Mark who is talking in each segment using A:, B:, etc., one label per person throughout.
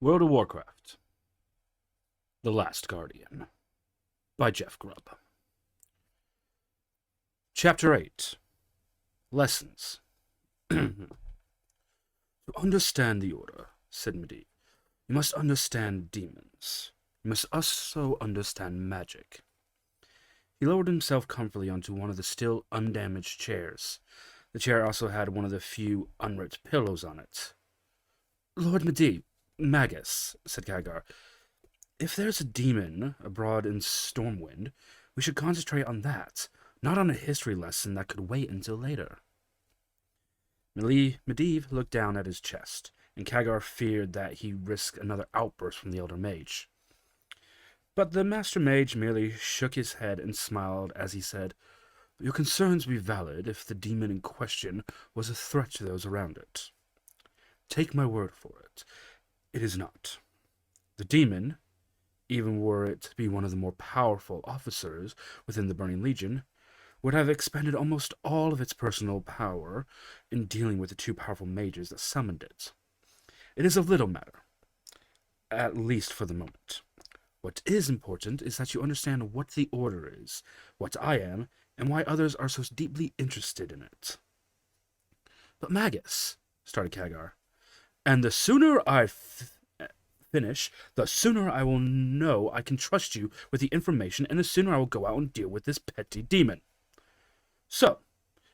A: World of Warcraft, The Last Guardian, by Jeff Grubb. Chapter 8, Lessons. To understand the Order, said Medivh, you must understand demons. You must also understand magic. He lowered himself comfortably onto one of the still undamaged chairs. The chair also had one of the few unripped pillows on it. Lord Medivh, Magus, said Khadgar, if there's a demon abroad in Stormwind, we should concentrate on that, not on a history lesson that could wait until later. Medivh looked down at his chest, and Khadgar feared that he risked another outburst from the Elder Mage. But the Master Mage merely shook his head and smiled as he said, Your concerns would be valid if the demon in question was a threat to those around it. Take my word for it, it is not. The demon, even were it to be one of the more powerful officers within the Burning Legion, would have expended almost all of its personal power in dealing with the two powerful mages that summoned it. It is a little matter, at least for the moment. What is important is that you understand what the Order is, what I am, and why others are so deeply interested in it. But Magus, started Khadgar, and the sooner I finish, the sooner I will know I can trust you with the information, and the sooner I will go out and deal with this petty demon. So,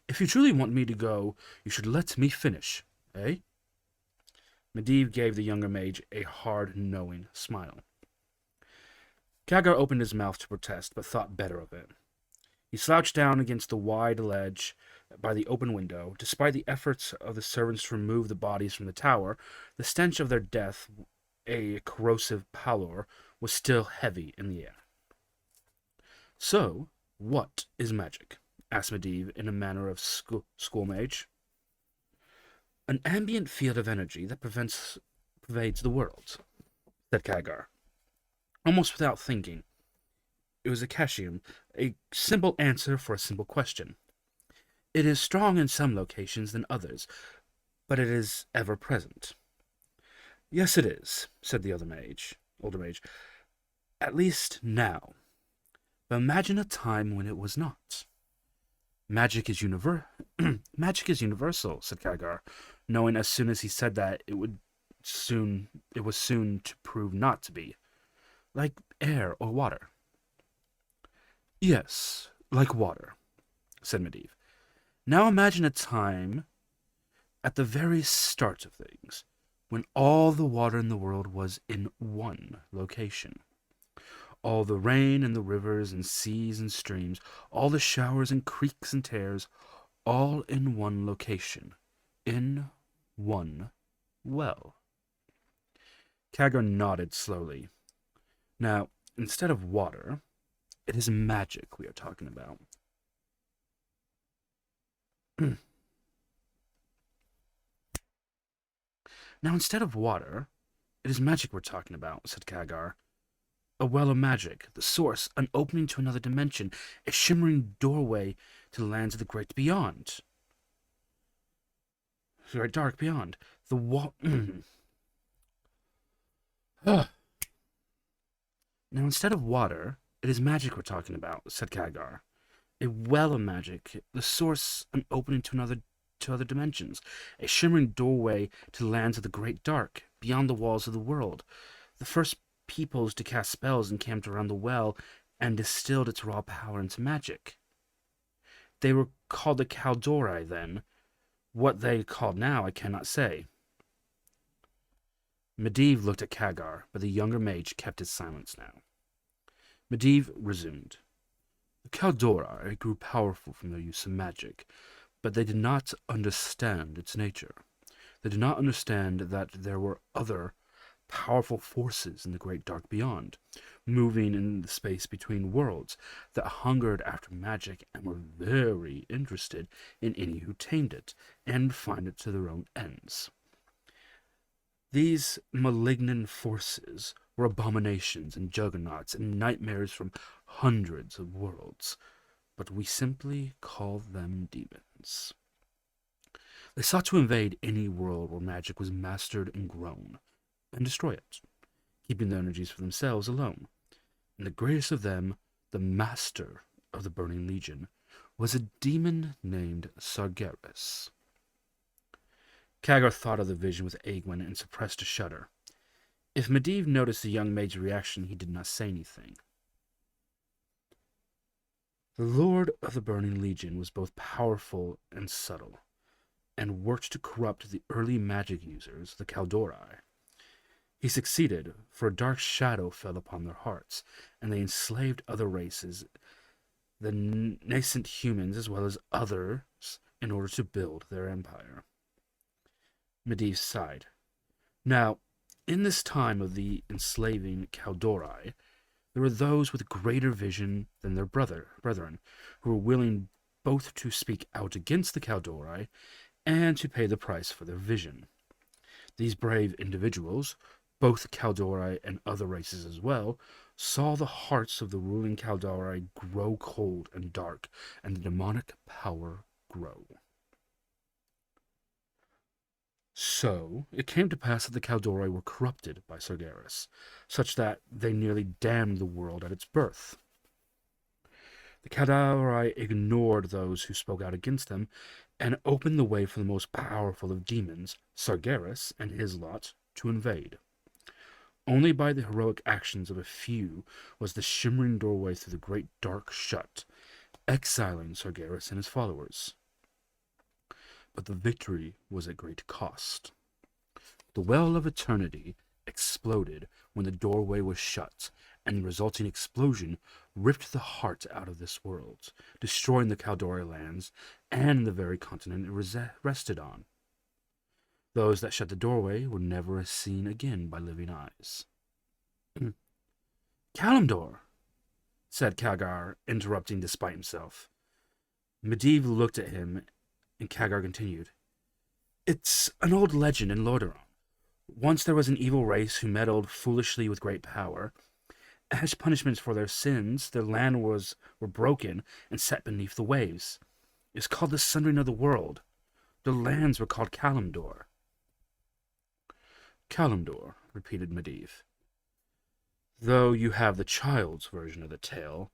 A: if you truly want me to go, you should let me finish, eh? Medivh gave the younger mage a hard, knowing smile. Khadgar opened his mouth to protest, but thought better of it. He slouched down against the wide ledge by the open window. Despite the efforts of the servants to remove the bodies from the tower, the stench of their death, a corrosive pallor, was still heavy in the air. So, what is magic? Asked Medivh in a manner of schoolmage. An ambient field of energy that pervades the world, said Khadgar, almost without thinking. It was a Kashyyym, a simple answer for a simple question. It is strong in some locations than others, but it is ever present. Yes, it is, said the older mage. At least now. But imagine a time when it was not. Magic is Magic is universal, said Khadgar, knowing as soon as he said that it was soon to prove not to be. Like air or water. Yes, like water, said Medivh. Now imagine a time at the very start of things, when all the water in the world was in one location. All the rain and the rivers and seas and streams, all the showers and creeks and tears, all in one location, in one well. Khadgar nodded slowly. Now, instead of water, it is magic we are talking about. Now, instead of water, it is magic we're talking about, said Khadgar. A well of magic, the source, an opening to another dimension, a shimmering doorway to the lands of the great beyond. The great dark beyond. Now, instead of water, it is magic we're talking about, said Khadgar. A well of magic, the source, an opening to other dimensions, a shimmering doorway to the lands of the great dark, beyond the walls of the world. The first peoples to cast spells encamped around the well and distilled its raw power into magic. They were called the Kaldorei then. What they are called now I cannot say. Medivh looked at Khadgar, but the younger mage kept his silence now. Medivh resumed. The Kaldorei grew powerful from their use of magic, but they did not understand its nature. They did not understand that there were other powerful forces in the great dark beyond, moving in the space between worlds, that hungered after magic and were very interested in any who tamed it and refined it to their own ends. These malignant forces were abominations and juggernauts and nightmares from hundreds of worlds, but we simply call them demons. They sought to invade any world where magic was mastered and grown, and destroy it, keeping the energies for themselves alone. And the greatest of them, the master of the Burning Legion, was a demon named Sargeras. Khadgar thought of the vision with Egwene and suppressed a shudder. If Medivh noticed the young mage's reaction, he did not say anything. The Lord of the Burning Legion was both powerful and subtle, and worked to corrupt the early magic users, the Kaldorei. He succeeded, for a dark shadow fell upon their hearts, and they enslaved other races, the nascent humans as well as others, in order to build their empire. Medivh sighed. Now, in this time of the enslaving Kaldorei, there were those with greater vision than their brethren, who were willing both to speak out against the Kaldorei and to pay the price for their vision. These brave individuals, both Kaldorei and other races as well, saw the hearts of the ruling Kaldorei grow cold and dark, and the demonic power grow. So, it came to pass that the Kaldorei were corrupted by Sargeras, such that they nearly damned the world at its birth. The Kaldorei ignored those who spoke out against them, and opened the way for the most powerful of demons, Sargeras and his lot, to invade. Only by the heroic actions of a few was the shimmering doorway through the great dark shut, exiling Sargeras and his followers. But the victory was at great cost. The Well of Eternity exploded when the doorway was shut, and the resulting explosion ripped the heart out of this world, destroying the Kaldorei lands and the very continent it rested on. Those that shut the doorway were never seen again by living eyes. Kalimdor, said Khadgar, interrupting despite himself. Medivh looked at him, and Khadgar continued. It's an old legend in Lordaeron. Once there was an evil race who meddled foolishly with great power. As punishments for their sins, their land were broken and set beneath the waves. It's called the Sundering of the World. Their lands were called Kalimdor. Kalimdor, repeated Medivh. Though you have the child's version of the tale,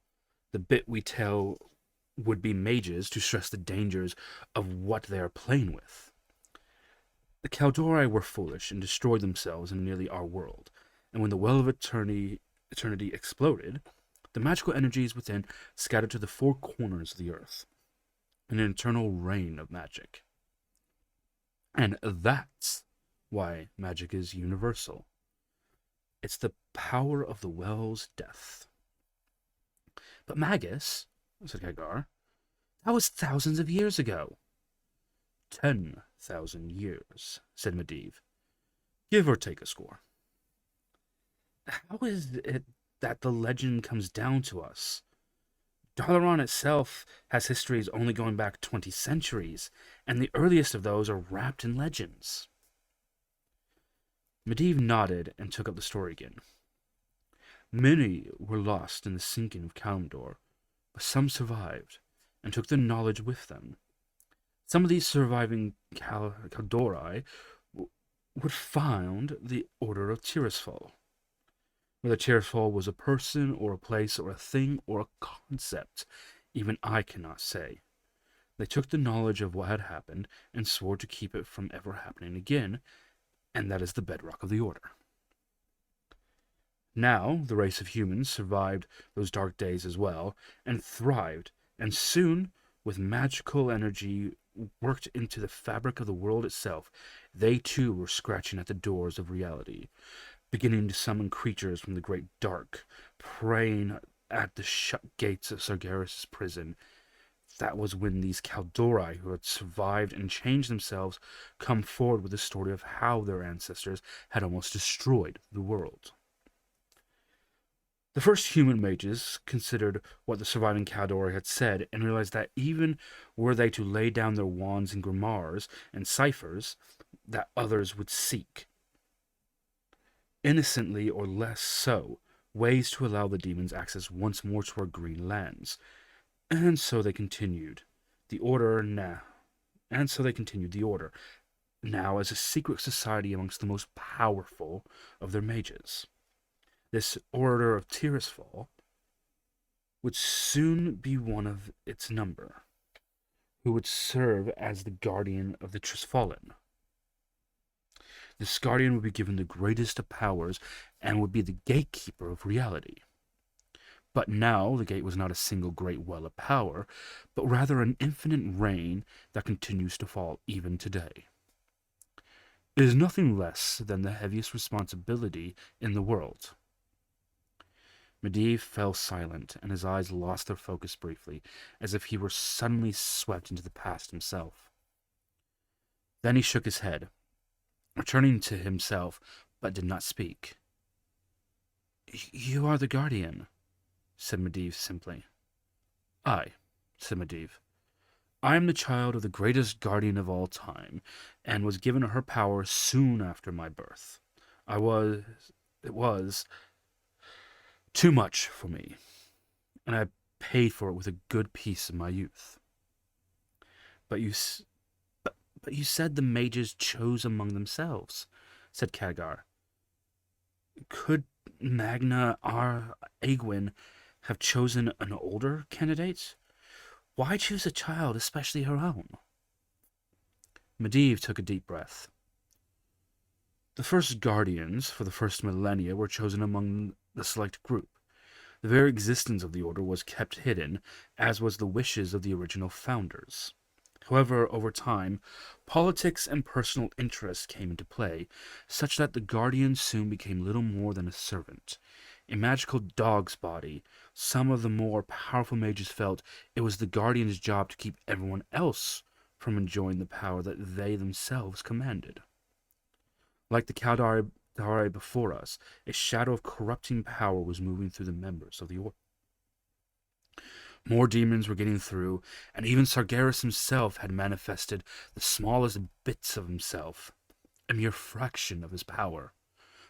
A: the bit we tell would be mages to stress the dangers of what they are playing with. The Kaldorei were foolish and destroyed themselves in nearly our world, and when the Well of Eternity exploded, the magical energies within scattered to the four corners of the earth, an eternal reign of magic. And that's why magic is universal. It's the power of the Well's death. But Magus, said Khadgar, that was thousands of years ago. 10,000 years, said Medivh. Give or take a score. How is it that the legend comes down to us? Dalaran itself has histories only going back 20 centuries, and the earliest of those are wrapped in legends. Medivh nodded and took up the story again. Many were lost in the sinking of Kalimdor, but some survived, and took the knowledge with them. Some of these surviving Kaldorei would found the Order of Tirisfal. Whether Tirisfal was a person, or a place, or a thing, or a concept, even I cannot say. They took the knowledge of what had happened, and swore to keep it from ever happening again, and that is the bedrock of the Order. Now, the race of humans survived those dark days as well, and thrived, and soon, with magical energy worked into the fabric of the world itself, they too were scratching at the doors of reality, beginning to summon creatures from the great dark, praying at the shut gates of Sargeras' prison. That was when these Kaldorei who had survived and changed themselves come forward with the story of how their ancestors had almost destroyed the world. The first human mages considered what the surviving Kaldorei had said and realized that even were they to lay down their wands and grimoires and ciphers, that others would seek, innocently or less so, ways to allow the demons access once more to our green lands. And so they continued the Order. now as a secret society amongst the most powerful of their mages. This Order of Tirisfal would soon be one of its number, who would serve as the guardian of the Trisfallen. This guardian would be given the greatest of powers and would be the gatekeeper of reality. But now the gate was not a single great well of power, but rather an infinite rain that continues to fall even today. It is nothing less than the heaviest responsibility in the world. Medivh fell silent, and his eyes lost their focus briefly, as if he were suddenly swept into the past himself. Then he shook his head, returning to himself, but did not speak. "You are the guardian," said Medivh simply. "Aye," said Medivh. "I am the child of the greatest guardian of all time, and was given her power soon after my birth. It was too much for me, and I paid for it with a good piece of my youth." But you said the mages chose among themselves," said Khadgar. "Could Magna Aegwyn have chosen an older candidate? Why choose a child, especially her own?" Medivh took a deep breath. "The first guardians for the first millennia were chosen among the select group. The very existence of the order was kept hidden, as was the wishes of the original founders. However, over time, politics and personal interests came into play, such that the guardian soon became little more than a servant, a magical dog's body. Some of the more powerful mages felt it was the guardian's job to keep everyone else from enjoying the power that they themselves commanded. Like the Kaldari before us, a shadow of corrupting power was moving through the members of the order. More demons were getting through, and even Sargeras himself had manifested the smallest bits of himself, a mere fraction of his power,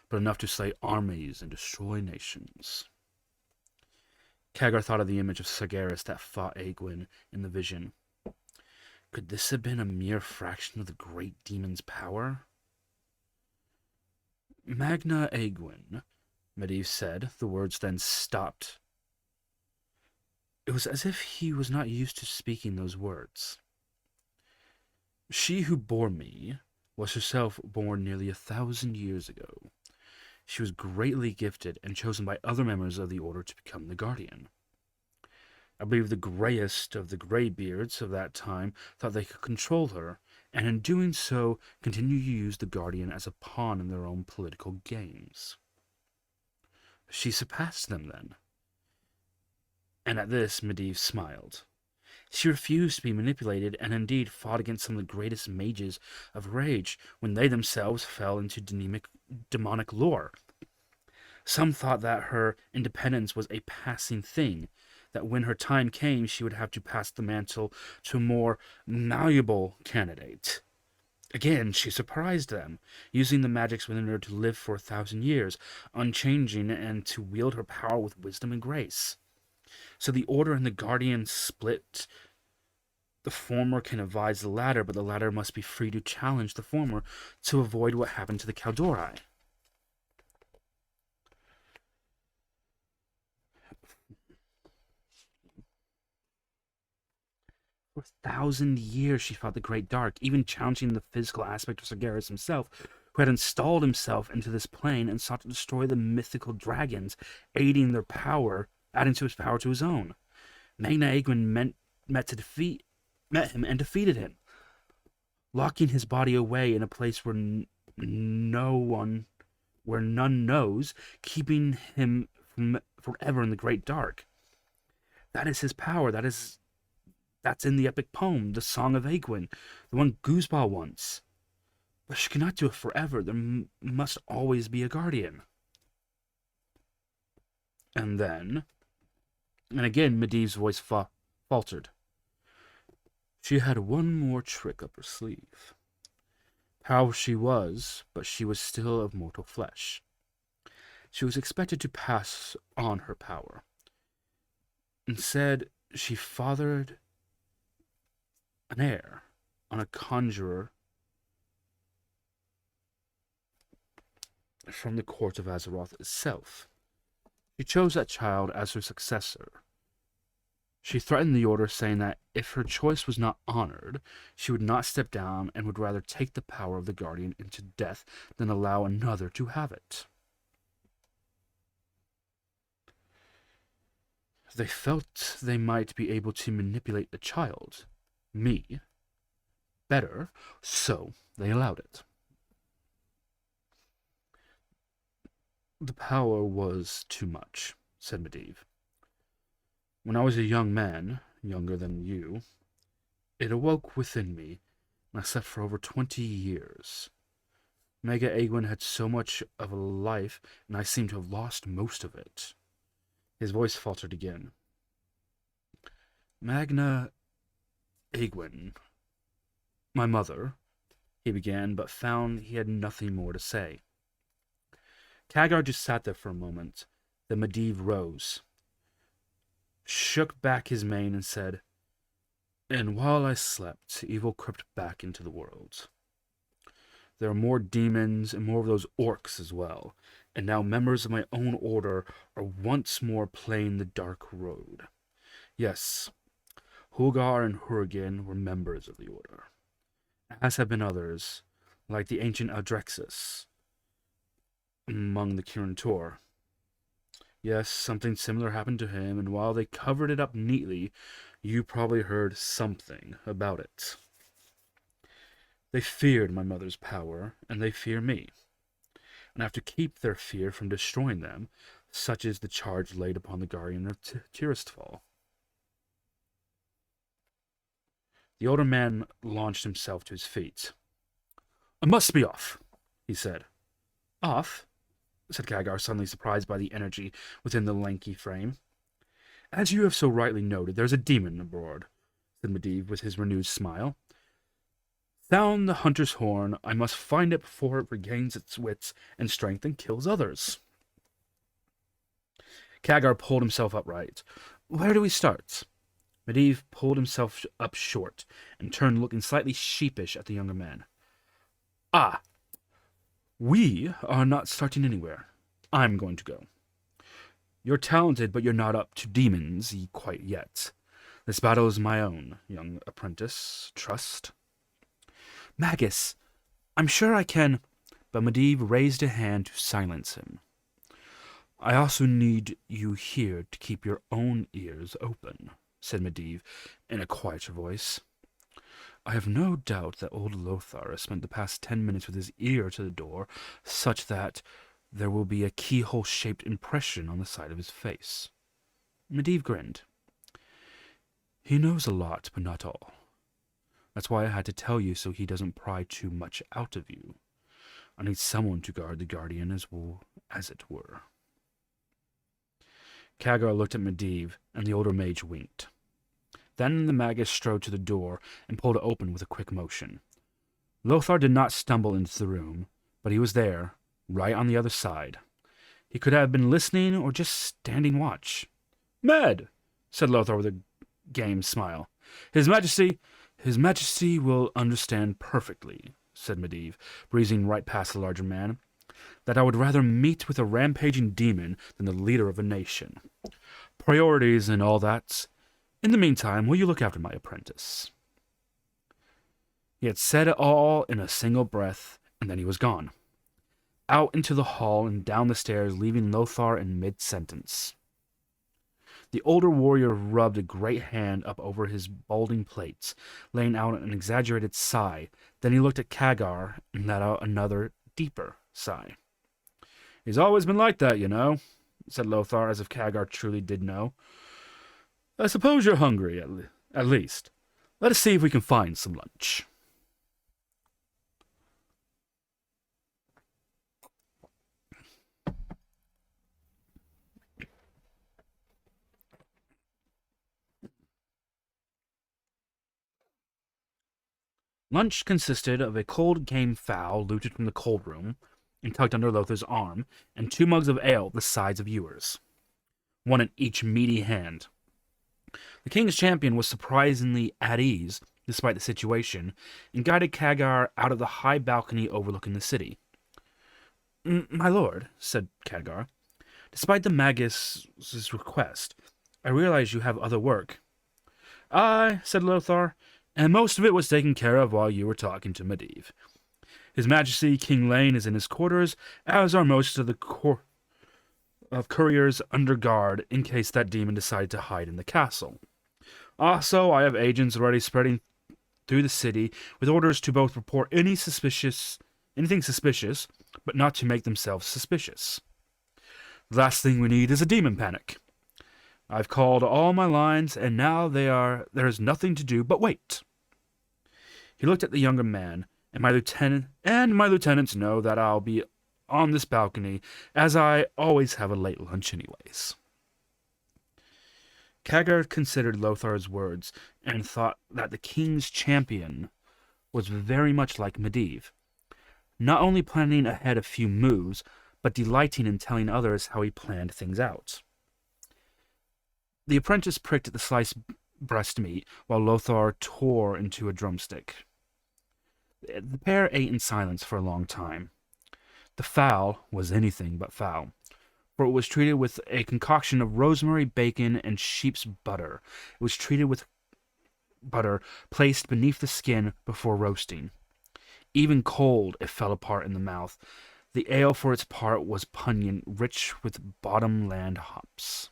A: but enough to slay armies and destroy nations. Khadgar thought of the image of Sargeras that fought Aegwyn in the vision. Could this have been a mere fraction of the great demon's power? "Magna Aegwyn," Medivh said. The words then stopped. It was as if he was not used to speaking those words. "She who bore me was herself born nearly 1,000 years ago. She was greatly gifted and chosen by other members of the Order to become the Guardian. I believe the grayest of the graybeards of that time thought they could control her, and in doing so continue to use the Guardian as a pawn in their own political games. She surpassed them, then." And at this, Medivh smiled. She refused to be manipulated, and indeed fought against some of the greatest mages of rage when they themselves fell into demonic lore. Some thought that her independence was a passing thing, that when her time came she would have to pass the mantle to a more malleable candidate. Again, she surprised them, using the magics within her to live for 1,000 years, unchanging, and to wield her power with wisdom and grace. So the Order and the Guardian split. The former can advise the latter, but the latter must be free to challenge the former to avoid what happened to the Kaldori. For 1,000 years she fought the Great Dark, even challenging the physical aspect of Sargeras himself, who had installed himself into this plane and sought to destroy the mythical dragons, adding to his power to his own. Magna Aegwyn met him and defeated him, locking his body away in a place where none knows, keeping him from forever in the Great Dark. That is his power. That's in the epic poem, the Song of Aegwyn, the one Guzbal wants. But she cannot do it forever. There must always be a guardian. And then, and again Medivh's voice faltered. She had one more trick up her sleeve. Powerful she was, but she was still of mortal flesh. She was expected to pass on her power. Instead, she fathered an heir on a conjurer from the court of Azeroth itself. She chose that child as her successor. She threatened the Order, saying that if her choice was not honored, she would not step down and would rather take the power of the Guardian into death than allow another to have it. They felt they might be able to manipulate the child, me, better, so they allowed it. The power was too much, said Medivh. When I was a young man, younger than you, it awoke within me, and I slept for over 20 years. Mega Aegwin had so much of a life, and I seemed to have lost most of it. His voice faltered again. Magna Aegwin, my mother, he began, but found he had nothing more to say. Khadgar just sat there for a moment. Then Medivh rose, shook back his mane, and said, And while I slept, evil crept back into the world. There are more demons and more of those orcs as well, and now members of my own order are once more playing the dark road. Yes, Hulgar and Hurrigan were members of the order, as have been others, like the ancient Adrexis, among the Kirin Tor. Yes, something similar happened to him, and while they covered it up neatly, you probably heard something about it. They feared my mother's power, and they fear me. And I have to keep their fear from destroying them, such is the charge laid upon the Guardian of Tiristfall. The older man launched himself to his feet. I must be off, he said. Off? Said Khadgar, suddenly surprised by the energy within the lanky frame. As you have so rightly noted, there's a demon abroad, said Medivh with his renewed smile. Sound the hunter's horn. I must find it before it regains its wits and strength and kills others. Khadgar pulled himself upright. Where do we start? Medivh pulled himself up short and turned, looking slightly sheepish at the younger man. Ah, we are not starting anywhere. I'm going to go. You're talented, but you're not up to demons quite yet. This battle is my own, young apprentice. Trust. Magus, I'm sure I can... But Medivh raised a hand to silence him. I also need you here to keep your own ears open, said Medivh in a quieter voice. I have no doubt that old Lothar has spent the past 10 minutes with his ear to the door, such that there will be a keyhole-shaped impression on the side of his face. Medivh grinned. He knows a lot, but not all. That's why I had to tell you, so he doesn't pry too much out of you. I need someone to guard the Guardian as it were. Khadgar looked at Medivh, and the older mage winked. Then the magus strode to the door and pulled it open with a quick motion. Lothar did not stumble into the room, but he was there, right on the other side. He could have been listening or just standing watch. Med, said Lothar with a game smile. His Majesty will understand perfectly, said Medivh, breezing right past the larger man, that I would rather meet with a rampaging demon than the leader of a nation. Priorities and all that. In the meantime, will you look after my apprentice? He had said it all in a single breath, and then he was gone. Out into the hall and down the stairs, leaving Lothar in mid-sentence. The older warrior rubbed a great hand up over his balding plates, laying out an exaggerated sigh. Then he looked at Khadgar and let out another, deeper sigh. He's always been like that, you know, said Lothar, as if Khadgar truly did know. I suppose you're hungry, at least. Let us see if we can find some lunch. Lunch consisted of a cold game fowl looted from the cold room and tucked under Lothar's arm, and 2 mugs of ale the size of ewers, one in each meaty hand. The king's champion was surprisingly at ease, despite the situation, and guided Khadgar out of the high balcony overlooking the city. My lord, said Khadgar, despite the Magus's request, I realize you have other work. Aye, said Lothar, and most of it was taken care of while you were talking to Medivh. His Majesty King Lane is in his quarters, as are most of the couriers under guard in case that demon decided to hide in the castle. Also, I have agents already spreading through the city with orders to both report anything suspicious, but not to make themselves suspicious. The last thing we need is a demon panic. I've called all my lines, and now there is nothing to do but wait. He looked at the younger man, and my lieutenants know that I'll be on this balcony, as I always have a late lunch anyways. Khadgar considered Lothar's words, and thought that the king's champion was very much like Medivh, not only planning ahead a few moves, but delighting in telling others how he planned things out. The apprentice pricked at the sliced breast meat, while Lothar tore into a drumstick. The pair ate in silence for a long time. The fowl was anything but fowl, for it was treated with a concoction of rosemary, bacon, and sheep's butter. It was treated with butter placed beneath the skin before roasting. Even cold, it fell apart in the mouth. The ale, for its part, was pungent, rich with bottomland hops.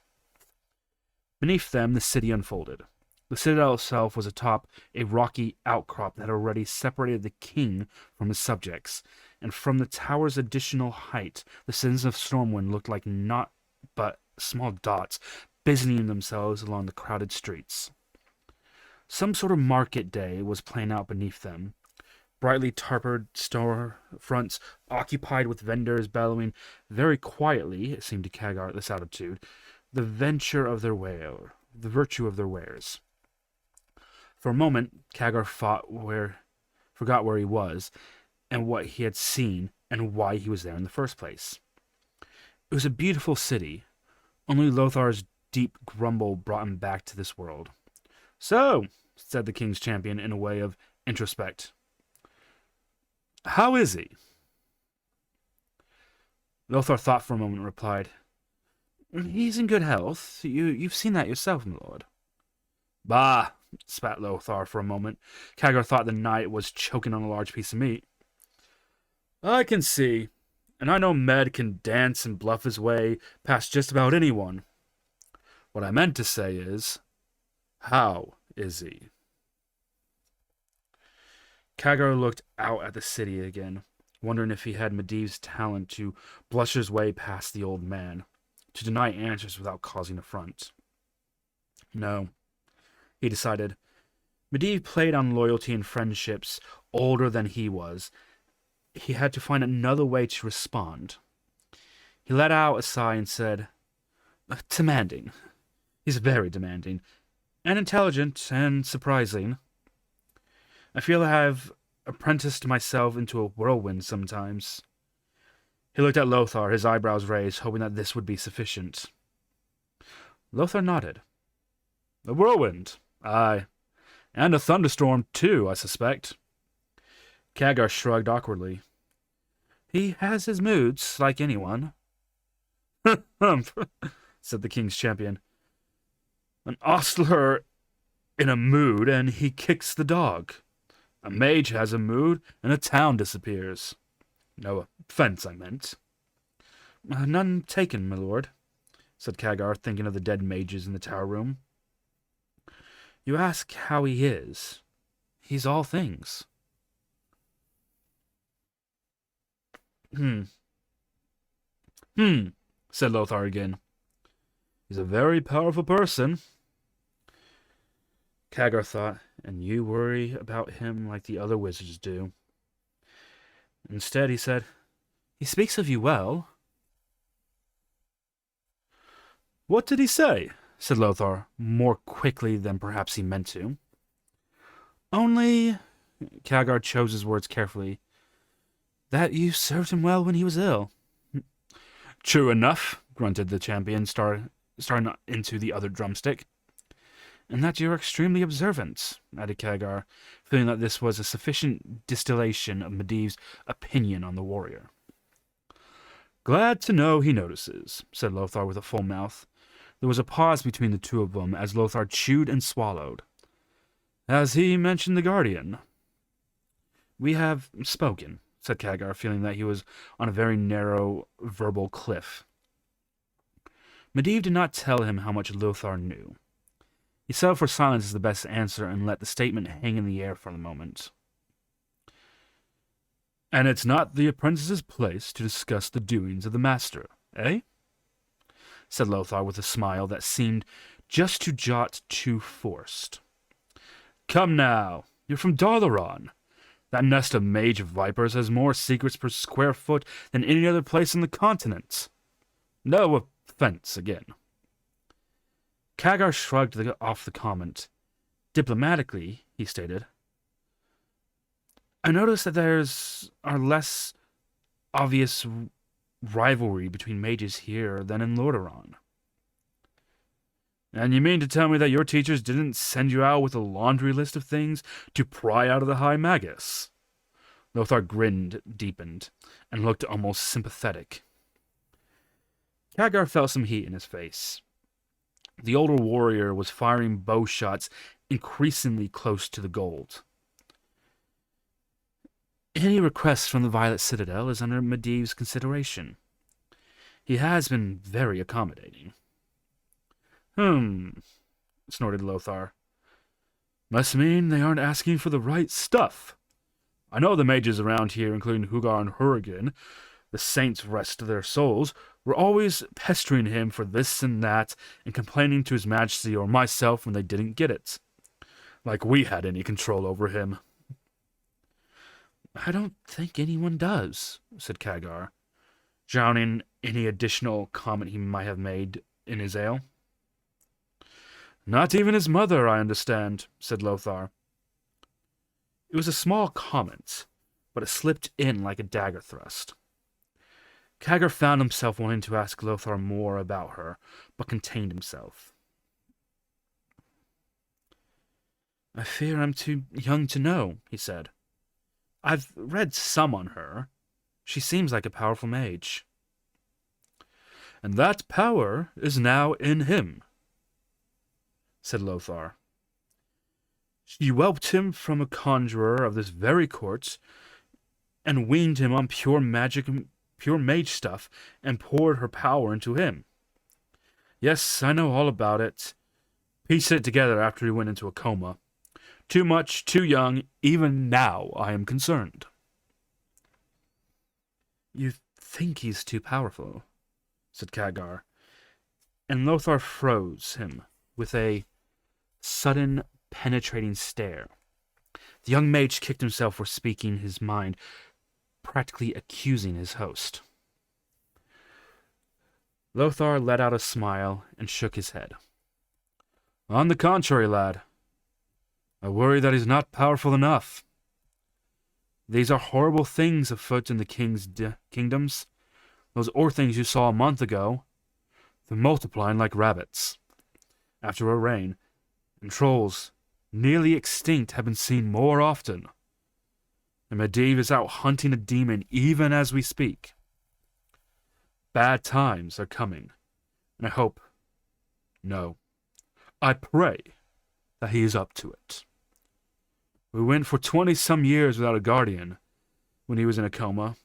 A: Beneath them, the city unfolded. The citadel itself was atop a rocky outcrop that already separated the king from his subjects, and from the tower's additional height, the citizens of Stormwind looked like naught but small dots busying themselves along the crowded streets. Some sort of market day was playing out beneath them. Brightly tarpaulin store fronts occupied with vendors bellowing very quietly, it seemed to Khadgar at this altitude, the virtue of their wares. For a moment, Khadgar forgot where he was, and what he had seen, and why he was there in the first place. It was a beautiful city. Only Lothar's deep grumble brought him back to this world. So, said the king's champion in a way of introspect, how is he? Lothar thought for a moment and replied, He's in good health. You've seen that yourself, my lord. Bah, spat Lothar for a moment. Khadgar thought the knight was choking on a large piece of meat. I can see, and I know Med can dance and bluff his way past just about anyone. What I meant to say is, how is he? Khadgar looked out at the city again, wondering if he had Medivh's talent to blush his way past the old man, to deny answers without causing affront. No, he decided. Medivh played on loyalty and friendships older than he was. He had to find another way to respond. He let out a sigh and said, Demanding. He's very demanding, and intelligent, and surprising. I feel I have apprenticed myself into a whirlwind sometimes. He looked at Lothar, his eyebrows raised, hoping that this would be sufficient. Lothar nodded. A whirlwind, aye, and a thunderstorm too, I suspect. Khadgar shrugged awkwardly. He has his moods, like anyone. Humph, said the king's champion. An ostler in a mood, and he kicks the dog. A mage has a mood, and a town disappears. No offense, I meant. None taken, my lord, said Khadgar, thinking of the dead mages in the tower room. You ask how he is. He's all things. Said Lothar again. He's a very powerful person. Khadgar thought, and you worry about him like the other wizards do. Instead, he said, He speaks of you well. What did he say? Said Lothar, more quickly than perhaps he meant to. Only, Khadgar chose his words carefully, that you served him well when he was ill. True enough, grunted the champion, starting into the other drumstick. And that you're extremely observant, added Khadgar, feeling that this was a sufficient distillation of Medivh's opinion on the warrior. Glad to know he notices, said Lothar with a full mouth. There was a pause between the two of them as Lothar chewed and swallowed. Has he mentioned the Guardian? We have spoken, said Khadgar, feeling that he was on a very narrow verbal cliff. Medivh did not tell him how much Lothar knew. He settled for silence as the best answer and let the statement hang in the air for the moment. And it's not the apprentice's place to discuss the doings of the master, eh? Said Lothar with a smile that seemed just to jot too forced. Come now, you're from Dalaran. That nest of mage vipers has more secrets per square foot than any other place on the continent. No offense again. Khadgar shrugged off the comment. Diplomatically, he stated, I noticed that there's a less obvious rivalry between mages here than in Lordaeron. And you mean to tell me that your teachers didn't send you out with a laundry list of things to pry out of the High Magus? Lothar grinned, deepened, and looked almost sympathetic. Khadgar felt some heat in his face. The older warrior was firing bow shots increasingly close to the gold. Any request from the Violet Citadel is under Medivh's consideration. He has been very accommodating. Snorted Lothar. Must mean they aren't asking for the right stuff. I know the mages around here, including Hugar and Hurrigan, the saints rest their souls, were always pestering him for this and that and complaining to his majesty or myself when they didn't get it. Like we had any control over him. I don't think anyone does, said Khadgar, drowning any additional comment he might have made in his ale. Not even his mother, I understand, said Lothar. It was a small comment, but it slipped in like a dagger thrust. Khadgar found himself wanting to ask Lothar more about her, but contained himself. I fear I'm too young to know, he said. I've read some on her. She seems like a powerful mage. And that power is now in him, said Lothar. She whelped him from a conjurer of this very court, and weaned him on pure magic and pure mage stuff, and poured her power into him. Yes, I know all about it. Pieced it together after he went into a coma. Too much, too young, even now I am concerned. You think he's too powerful, said Khadgar, and Lothar froze him with a sudden, penetrating stare. The young mage kicked himself for speaking his mind, practically accusing his host. Lothar let out a smile and shook his head. On the contrary, lad, I worry that he's not powerful enough. These are horrible things afoot in the king's kingdoms. Those Orthings you saw a month ago, they're multiplying like rabbits. After a rain, and trolls, nearly extinct, have been seen more often. And Medivh is out hunting a demon even as we speak. Bad times are coming, and I hope, no, I pray that he is up to it. We went for 20-some years without a guardian when he was in a coma.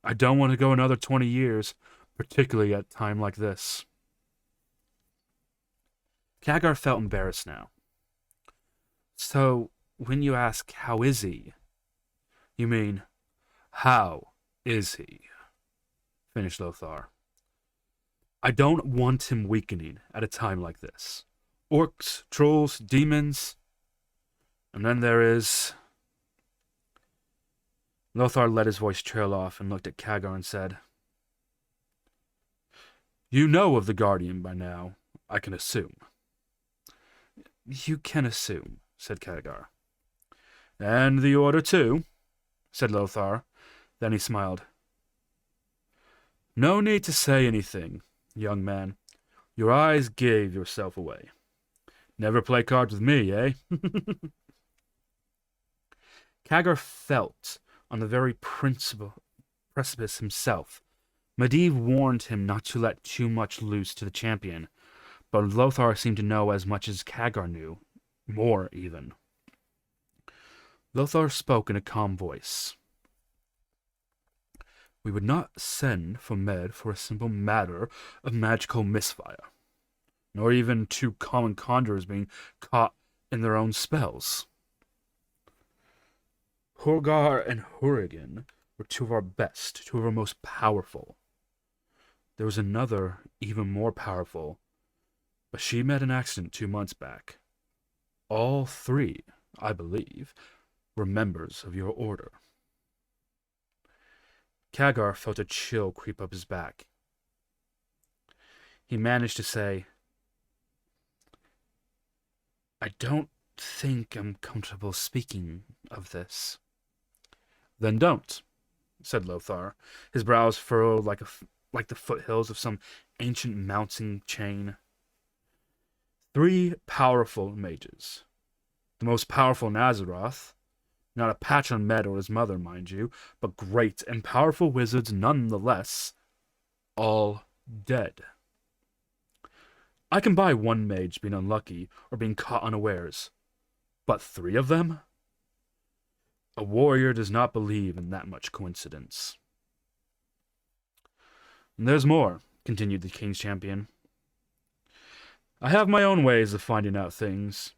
A: I don't want to go another 20 years, particularly at a time like this. Khadgar felt embarrassed now. So, when you ask, how is he? You mean, how is he? Finished Lothar. I don't want him weakening at a time like this. Orcs, trolls, demons. And then there is... Lothar let his voice trail off and looked at Khadgar and said, You know of the Guardian by now, I can assume. You can assume, said Khadgar. And the Order too, said Lothar. Then he smiled. No need to say anything, young man. Your eyes gave yourself away. Never play cards with me, eh? Khadgar felt on the very precipice himself, Medivh warned him not to let too much loose to the champion, but Lothar seemed to know as much as Khadgar knew, more even. Lothar spoke in a calm voice. We would not send for Med for a simple matter of magical misfire, nor even two common conjurers being caught in their own spells. Horgar and Hurrigan were two of our best, two of our most powerful. There was another, even more powerful, but she met an accident 2 months back. All three, I believe, were members of your order. Khadgar felt a chill creep up his back. He managed to say, I don't think I'm comfortable speaking of this. Then don't, said Lothar, his brows furrowed like the foothills of some ancient mountain chain. 3 powerful mages. The most powerful Nazaroth, not a patch on Med or his mother, mind you, but great and powerful wizards nonetheless, all dead. I can buy 1 mage being unlucky or being caught unawares, but 3 of them? A warrior does not believe in that much coincidence. And there's more, continued the King's Champion. I have my own ways of finding out things.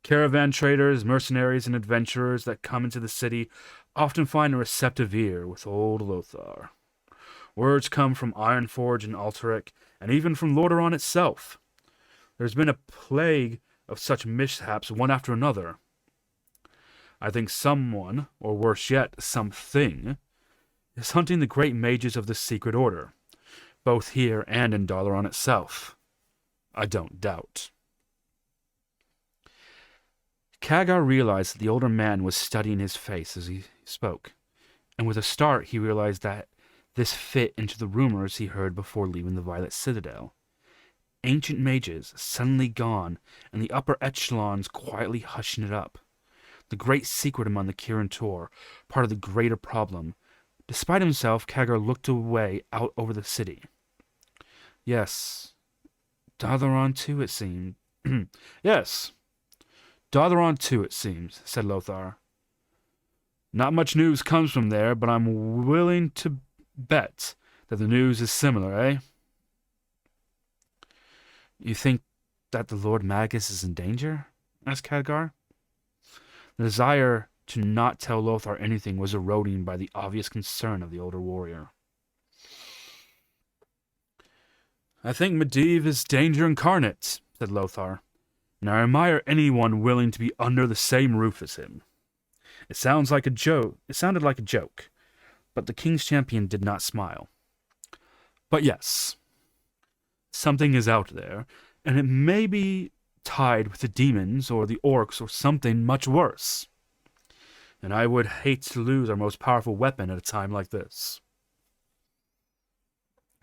A: Caravan traders, mercenaries, and adventurers that come into the city often find a receptive ear with old Lothar. Words come from Ironforge and Alterac, and even from Lordaeron itself. There's been a plague of such mishaps one after another. I think someone, or worse yet, something, is hunting the great mages of the Secret Order, both here and in Dalaran itself. I don't doubt. Khadgar realized that the older man was studying his face as he spoke, and with a start he realized that this fit into the rumors he heard before leaving the Violet Citadel. Ancient mages suddenly gone, and the upper echelons quietly hushing it up. The great secret among the Kirin Tor, part of the greater problem. Despite himself, Khadgar looked away out over the city. Yes, Dalaran too, it seemed. Yes, Dalaran too, it seems, said Lothar. Not much news comes from there, but I'm willing to bet that the news is similar, eh? You think that the Lord Magus is in danger? Asked Khadgar. The desire to not tell Lothar anything was eroding by the obvious concern of the older warrior. I think Medivh is danger incarnate, said Lothar, and I admire anyone willing to be under the same roof as him. It sounded like a joke, but the King's Champion did not smile. But yes, something is out there, and it may be tied with the demons or the orcs or something much worse. And I would hate to lose our most powerful weapon at a time like this.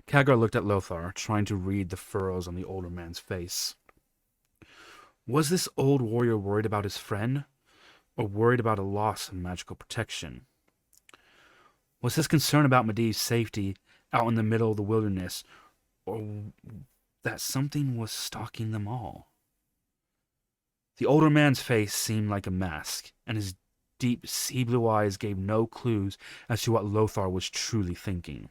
A: Khadgar looked at Lothar, trying to read the furrows on the older man's face. Was this old warrior worried about his friend, or worried about a loss of magical protection? Was his concern about Medivh's safety out in the middle of the wilderness, or that something was stalking them all? The older man's face seemed like a mask, and his deep sea blue eyes gave no clues as to what Lothar was truly thinking.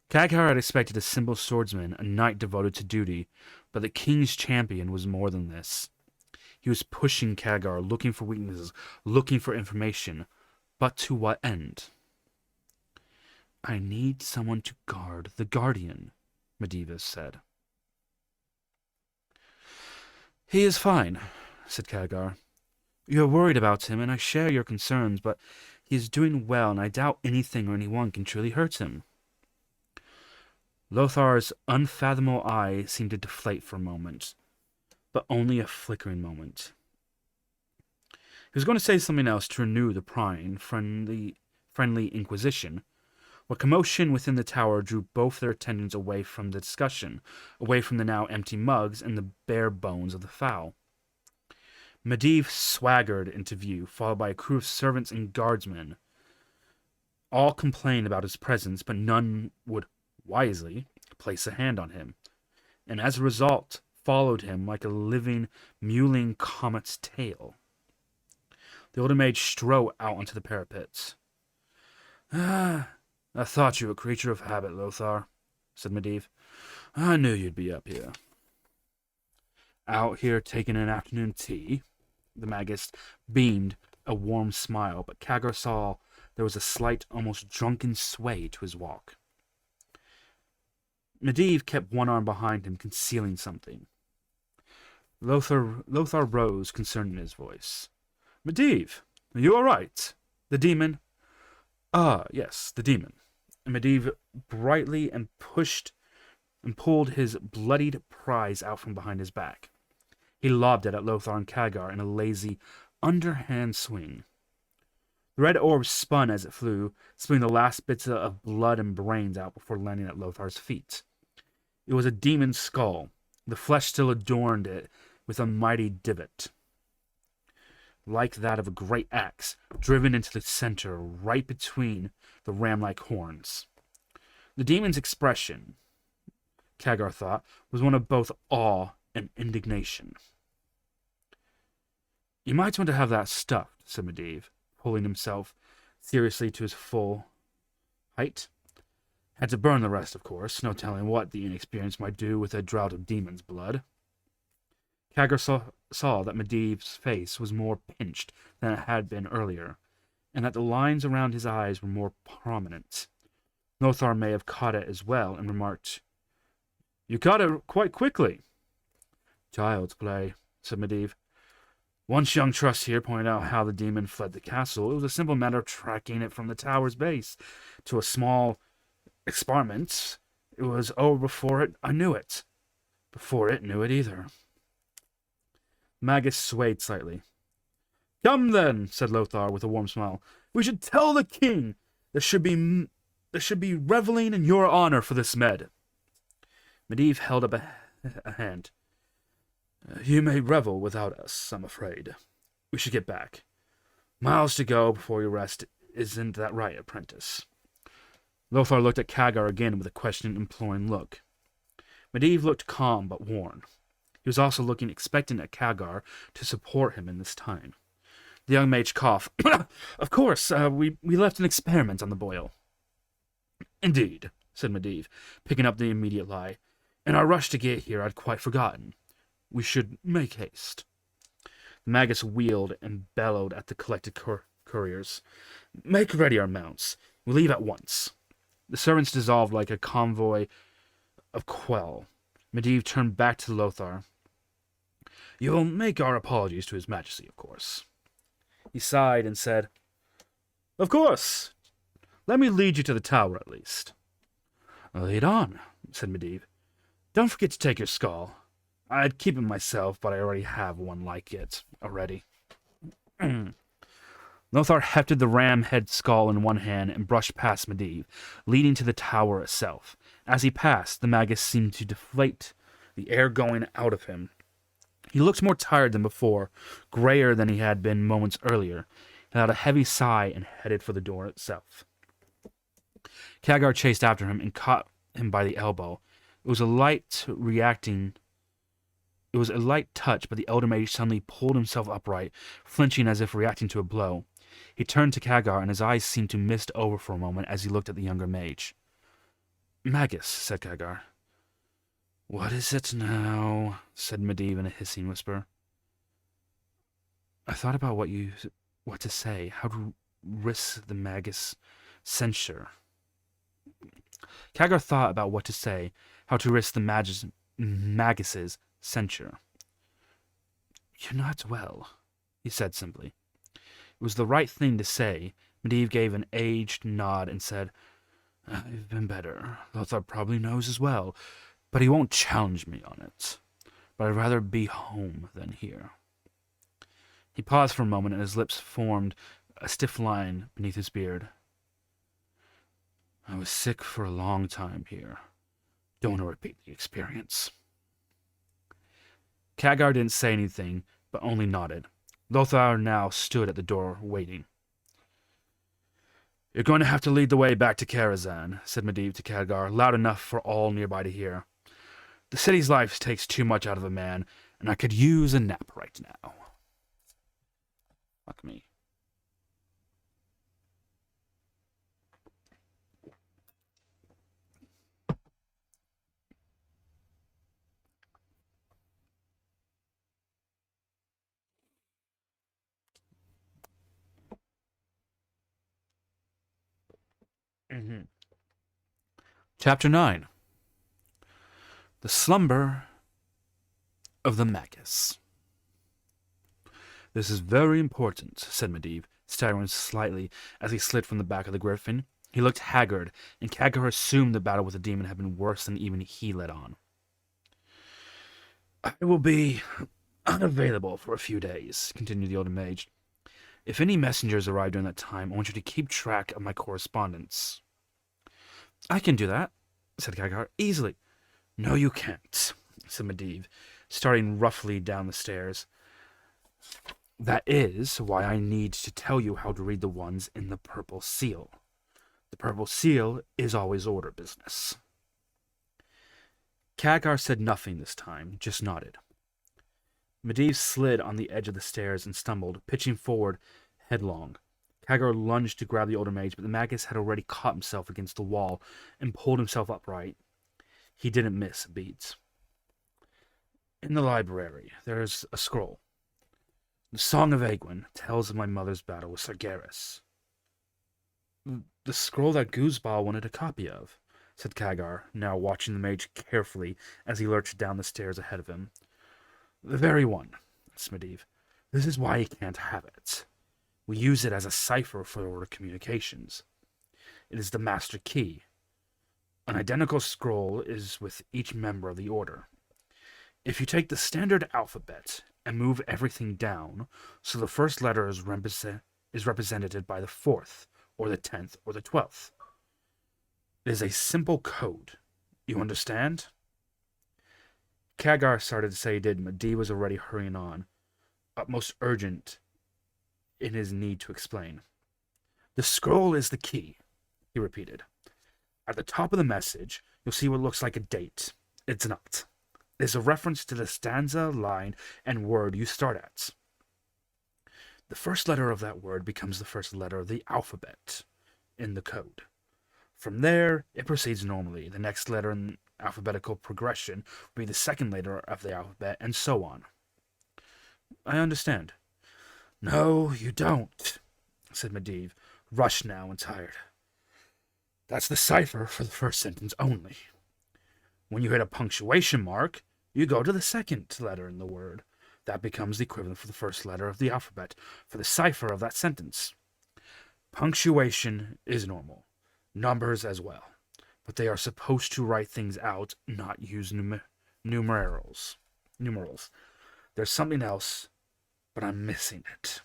A: Khadgar had expected a simple swordsman, a knight devoted to duty, but the King's Champion was more than this. He was pushing Khadgar, looking for weaknesses, looking for information. But to what end? I need someone to guard the Guardian, Medivh said. He is fine, said Khadgar. You are worried about him, and I share your concerns, but he is doing well, and I doubt anything or anyone can truly hurt him. Lothar's unfathomable eye seemed to deflate for a moment, but only a flickering moment. He was going to say something else to renew the prying, friendly inquisition, when commotion within the tower drew both their attentions away from the discussion, away from the now empty mugs and the bare bones of the fowl. Medivh swaggered into view, followed by a crew of servants and guardsmen. All complained about his presence, but none would wisely place a hand on him, and as a result followed him like a living, mewling comet's tail. The older mage strode out onto the parapet. "Ah, I thought you a creature of habit, Lothar," said Medivh. "I knew you'd be up here." "Out here taking an afternoon tea?" The Magus beamed a warm smile, but Khadgar saw there was a slight, almost drunken sway to his walk. Medivh kept one arm behind him, concealing something. Lothar rose, concern in his voice. "Medivh, are you all right? The demon—" "Ah, yes, the demon." And Medivh brightly and pulled his bloodied prize out from behind his back. He lobbed it at Lothar and Khadgar in a lazy, underhand swing. The red orb spun as it flew, spilling the last bits of blood and brains out before landing at Lothar's feet. It was a demon's skull. The flesh still adorned it with a mighty divot, like that of a great axe, driven into the center, right between the ram-like horns. The demon's expression, Khadgar thought, was one of both awe and indignation. "You might want to have that stuffed," said Medivh, pulling himself seriously to his full height. "Had to burn the rest, of course. No telling what the inexperienced might do with a draught of demon's blood." Khadgar saw that Medivh's face was more pinched than it had been earlier, and that the lines around his eyes were more prominent. Lothar may have caught it as well, and remarked, "You caught it quite quickly." "Child's play," said Medivh. "Once young Trust here pointed out how the demon fled the castle, it was a simple matter of tracking it from the tower's base to a small escarpment. It was over before I knew it. Before it knew it either." Magus swayed slightly. "Come then," said Lothar with a warm smile. "We should tell the king. There should be reveling in your honor for this med." Medivh held up a hand. "You may revel without us, I'm afraid. We should get back. Miles to go before you rest. Isn't that right, apprentice?" Lothar looked at Khadgar again with a questioning, imploring look. Medivh looked calm but worn. He was also looking expectant at Khadgar to support him in this time. The young mage coughed. "Of course, we left an experiment on the boil." "Indeed," said Medivh, picking up the immediate lie. "In our rush to get here, I'd quite forgotten. We should make haste." The Magus wheeled and bellowed at the collected couriers. "Make ready our mounts. We leave at once." The servants dissolved like a convoy of quail. Medivh turned back to Lothar. "You'll make our apologies to His Majesty, of course." He sighed and said, "Of course. Let me lead you to the tower, at least." "Lead on," said Medivh. "Don't forget to take your skull. I'd keep it myself, but I already have one like it already." Lothar hefted the ram-head skull in one hand and brushed past Medivh, leading to the tower itself. As he passed, the Magus seemed to deflate, the air going out of him. He looked more tired than before, grayer than he had been moments earlier. He let out a heavy sigh and headed for the door itself. Khadgar chased after him and caught him by the elbow. It was a light touch, but the elder mage suddenly pulled himself upright, flinching as if reacting to a blow. He turned to Khadgar, and his eyes seemed to mist over for a moment as he looked at the younger mage. "Magus," said Khadgar. "What is it now?" said Medivh in a hissing whisper. "I thought about what to say, how to risk the Magus' censure." Khadgar thought about what to say, how to risk the Magus's censure. "You're not well," he said simply. It was the right thing to say. Medivh gave an aged nod and said, "I've been better. Lothar probably knows as well, but he won't challenge me on it. But I'd rather be home than here." He paused for a moment, and his lips formed a stiff line beneath his beard. "I was sick for a long time here. Don't want to repeat the experience." Khadgar didn't say anything, but only nodded. Lothar now stood at the door, waiting. You're going to have to lead the way back to Karazhan, said Medivh to Khadgar, loud enough for all nearby to hear. The city's life takes too much out of a man, and I could use a nap right now. Fuck me. Mm-hmm. Chapter 9. The Slumber of the Magus. This is very important, said Medivh, staggering slightly as he slid from the back of the griffin. He looked haggard, and Khadgar assumed the battle with the demon had been worse than even he let on. I will be unavailable for a few days, continued the older mage. If any messengers arrive during that time, I want you to keep track of my correspondence. I can do that, said Khadgar, easily. No, you can't, said Medivh, starting roughly down the stairs. That is why I need to tell you how to read the ones in the purple seal. The purple seal is always order business. Khadgar said nothing this time, just nodded. Medivh slid on the edge of the stairs and stumbled, pitching forward headlong. Khadgar lunged to grab the older mage, but the Magus had already caught himself against the wall and pulled himself upright. He didn't miss a beat. In the library, there is a scroll. The Song of Egwin tells of my mother's battle with Sargeras. The scroll that Guzbal wanted a copy of, said Khadgar, now watching the mage carefully as he lurched down the stairs ahead of him. The very one, said Medivh. This is why he can't have it. We use it as a cipher for order communications. It is the master key. An identical scroll is with each member of the order. If you take the standard alphabet and move everything down, so the first letter is represented by the 4th, or the 10th, or the 12th. It is a simple code. You understand? Khadgar started to say he did, but Medivh was already hurrying on, utmost urgent in his need to explain. The scroll is the key, he repeated. At the top of the message, you'll see what looks like a date. It's not. There's a reference to the stanza, line, and word you start at. The first letter of that word becomes the first letter of the alphabet in the code. From there, it proceeds normally. The next letter in alphabetical progression will be the second letter of the alphabet, and so on. I understand. No, you don't, said Medivh, rushed now and tired. That's the cipher for the first sentence only. When you hit a punctuation mark, you go to the second letter in the word. That becomes the equivalent for the first letter of the alphabet for the cipher of that sentence. Punctuation is normal. Numbers as well. But they are supposed to write things out, not use numerals. There's something else, but I'm missing it.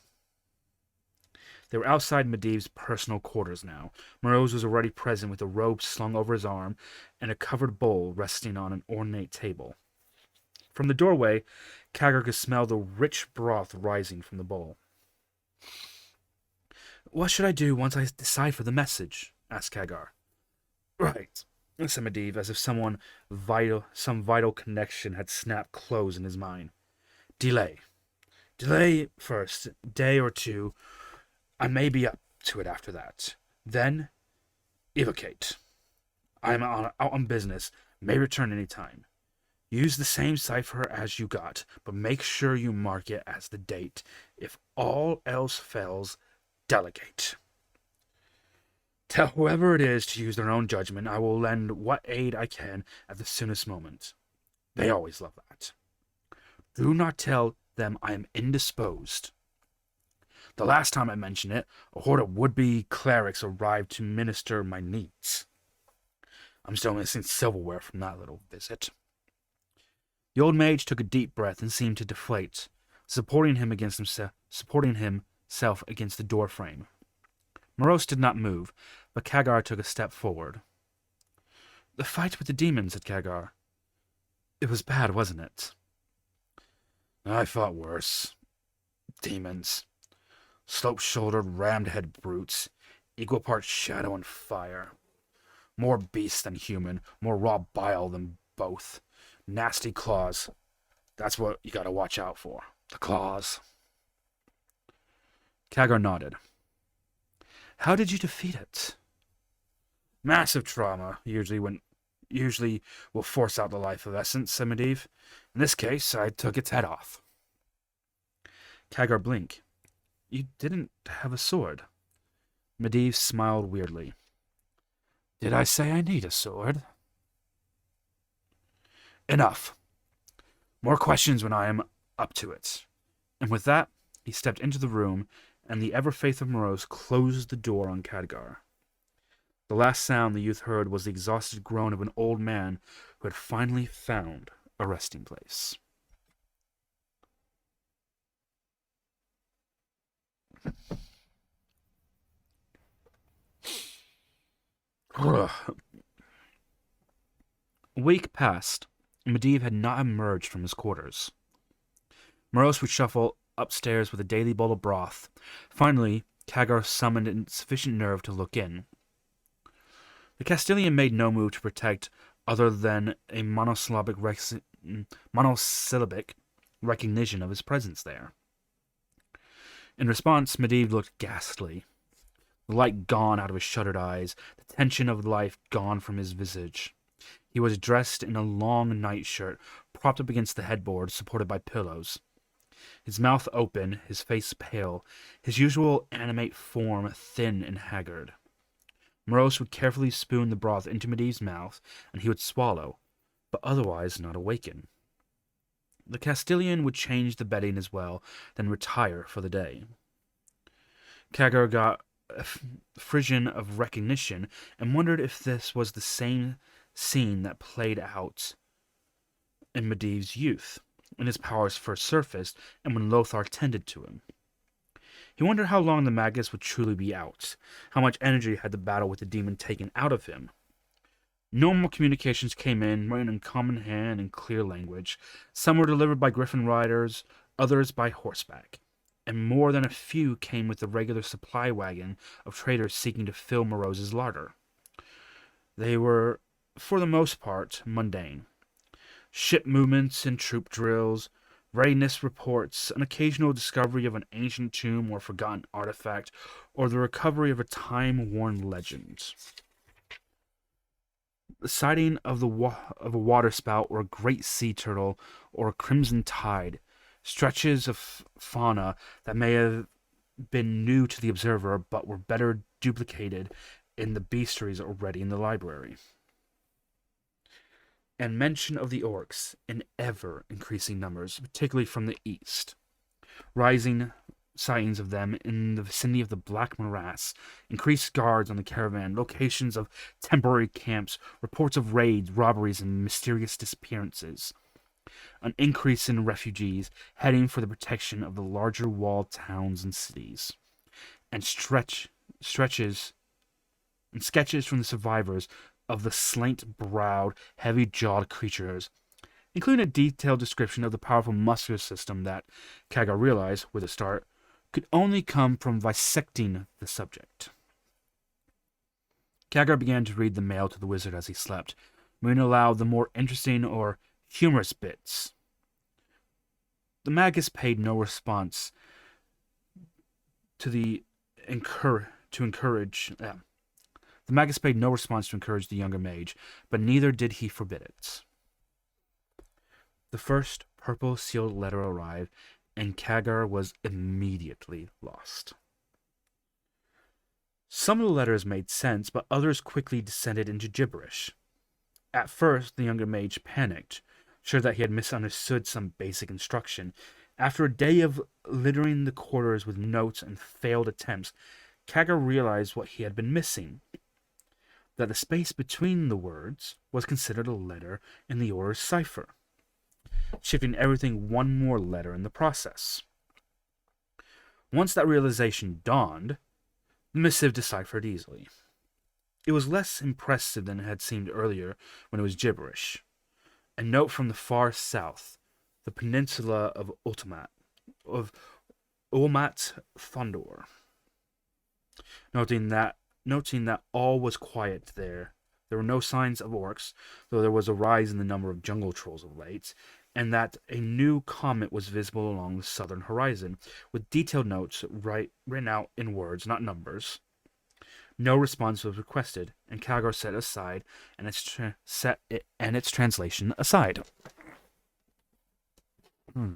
A: They were outside Medivh's personal quarters now. Morose was already present with a robe slung over his arm and a covered bowl resting on an ornate table. From the doorway, Khadgar could smell the rich broth rising from the bowl. What should I do once I decipher the message? Asked Khadgar. Right, said Medivh, as if some vital connection had snapped close in his mind. Delay. Delay first, day or two. I may be up to it after that. Then, evocate. I am out on business, may return any time. Use the same cipher as you got, but make sure you mark it as the date. If all else fails, delegate. Tell whoever it is to use their own judgment. I will lend what aid I can at the soonest moment. They always love that. Do not tell them I am indisposed. The last time I mentioned it, a horde of would-be clerics arrived to minister my needs. I'm still missing silverware from that little visit. The old mage took a deep breath and seemed to deflate, supporting himself against the door frame. Morose did not move, but Khadgar took a step forward. The fight with the demons, said Khadgar. It was bad, wasn't it? I fought worse. Demons. Slope-shouldered, rammed-head brutes. Equal parts shadow and fire. More beast than human, more raw bile than both. Nasty claws. That's what you gotta watch out for. The claws. Kagar nodded. How did you defeat it? Massive trauma usually will force out the life of essence, said Medivh. In this case, I took its head off. Kagar blinked. You didn't have a sword. Medivh smiled weirdly. Did I say I need a sword? Enough. More questions when I am up to it. And with that, he stepped into the room, and the ever-faithful Morose closed the door on Khadgar. The last sound the youth heard was the exhausted groan of an old man who had finally found a resting place. A week passed, and Medivh had not emerged from his quarters. Morose would shuffle upstairs with a daily bowl of broth. Finally, Khadgar summoned sufficient nerve to look in. The Castilian made no move to protect other than a monosyllabic recognition of his presence there. In response, Medivh looked ghastly. The light gone out of his shuttered eyes, the tension of life gone from his visage. He was dressed in a long nightshirt, propped up against the headboard, supported by pillows. His mouth open, his face pale, his usual animate form thin and haggard. Morose would carefully spoon the broth into Medivh's mouth, and he would swallow, but otherwise not awaken. The Castilian would change the bedding as well, then retire for the day. Khadgar got a frisson of recognition and wondered if this was the same scene that played out in Medivh's youth, when his powers first surfaced and when Lothar tended to him. He wondered how long the Magus would truly be out, how much energy had the battle with the demon taken out of him. Normal communications came in, written in common hand and clear language. Some were delivered by griffin riders, others by horseback, and more than a few came with the regular supply wagon of traders seeking to fill Morose's larder. They were, for the most part, mundane. Ship movements and troop drills, readiness reports, an occasional discovery of an ancient tomb or forgotten artifact, or the recovery of a time-worn legend. The sighting of a waterspout or a great sea turtle or a crimson tide, stretches of fauna that may have been new to the observer but were better duplicated in the bestiaries already in the library. And mention of the orcs in ever-increasing numbers, particularly from the east. Rising sightings of them in the vicinity of the Black Morass, increased guards on the caravan, locations of temporary camps, reports of raids, robberies, and mysterious disappearances. An increase in refugees heading for the protection of the larger walled towns and cities. And sketches from the survivors of the slant-browed, heavy-jawed creatures, including a detailed description of the powerful muscular system that, Khadgar realized, with a start, could only come from dissecting the subject. Khadgar began to read the mail to the wizard as he slept, moving aloud the more interesting or humorous bits. The Magus paid no response to encourage the younger mage, but neither did he forbid it. The first purple sealed letter arrived, and Khadgar was immediately lost. Some of the letters made sense, but others quickly descended into gibberish. At first, the younger mage panicked, sure that he had misunderstood some basic instruction. After a day of littering the quarters with notes and failed attempts, Khadgar realized what he had been missing. That the space between the words was considered a letter in the order's cipher, shifting everything one more letter in the process. Once that realization dawned, the missive deciphered easily. It was less impressive than it had seemed earlier when it was gibberish. A note from the far south, the peninsula of Ulmat Thondor, noting that noting that all was quiet there. There were no signs of orcs, though there was a rise in the number of jungle trolls of late, and that a new comet was visible along the southern horizon, with detailed notes written out in words, not numbers. No response was requested, and Calgar set its translation aside. Hmm.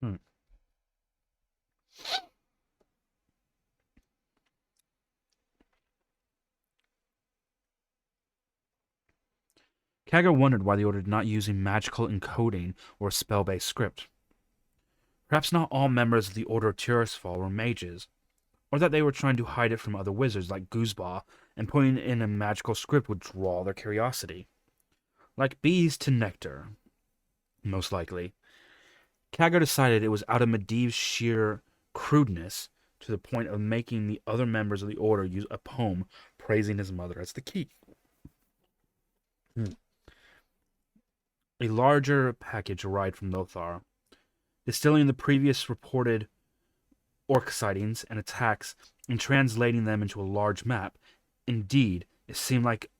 A: Hmm. Kaga wondered why the Order did not use a magical encoding or spell-based script. Perhaps not all members of the Order of Tirisfal were mages, or that they were trying to hide it from other wizards like Guzba, and putting in a magical script would draw their curiosity. Like bees to nectar, most likely. Kaga decided it was out of Medivh's sheer crudeness to the point of making the other members of the Order use a poem praising his mother as the key. A larger package arrived from Lothar, distilling the previous reported orc sightings and attacks and translating them into a large map. Indeed, it seemed like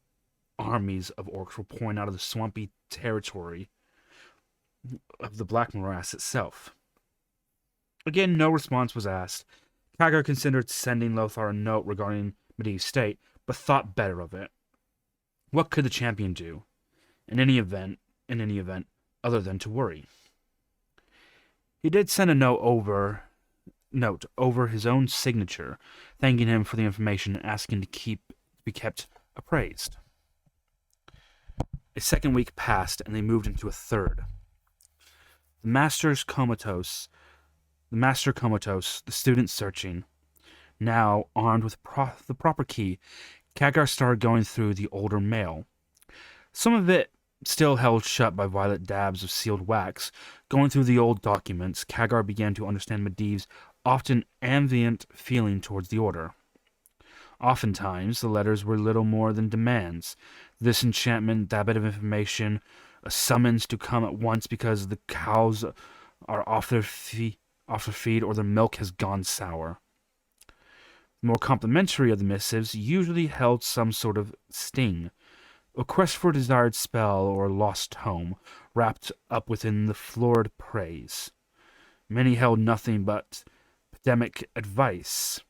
A: armies of orcs were pouring out of the swampy territory of the Black Morass itself. Again, no response was asked. Kagar considered sending Lothar a note regarding Medivh's state, but thought better of it. What could the champion do? In any event, other than to worry. He did send a note over his own signature, thanking him for the information and asking to be kept appraised. A second week passed, and they moved into a third. The master comatose, the student searching. Now, armed with the proper key, Kagar started going through the older mail. Some of it still held shut by violet dabs of sealed wax. Going through the old documents, Kagar began to understand Medivh's often ambient feeling towards the Order. Oftentimes, the letters were little more than demands. This enchantment, that bit of information, a summons to come at once because the cows are off their feed or their milk has gone sour. The more complimentary of the missives usually held some sort of sting, a quest for a desired spell or a lost home, wrapped up within the florid praise. Many held nothing but pedantic advice,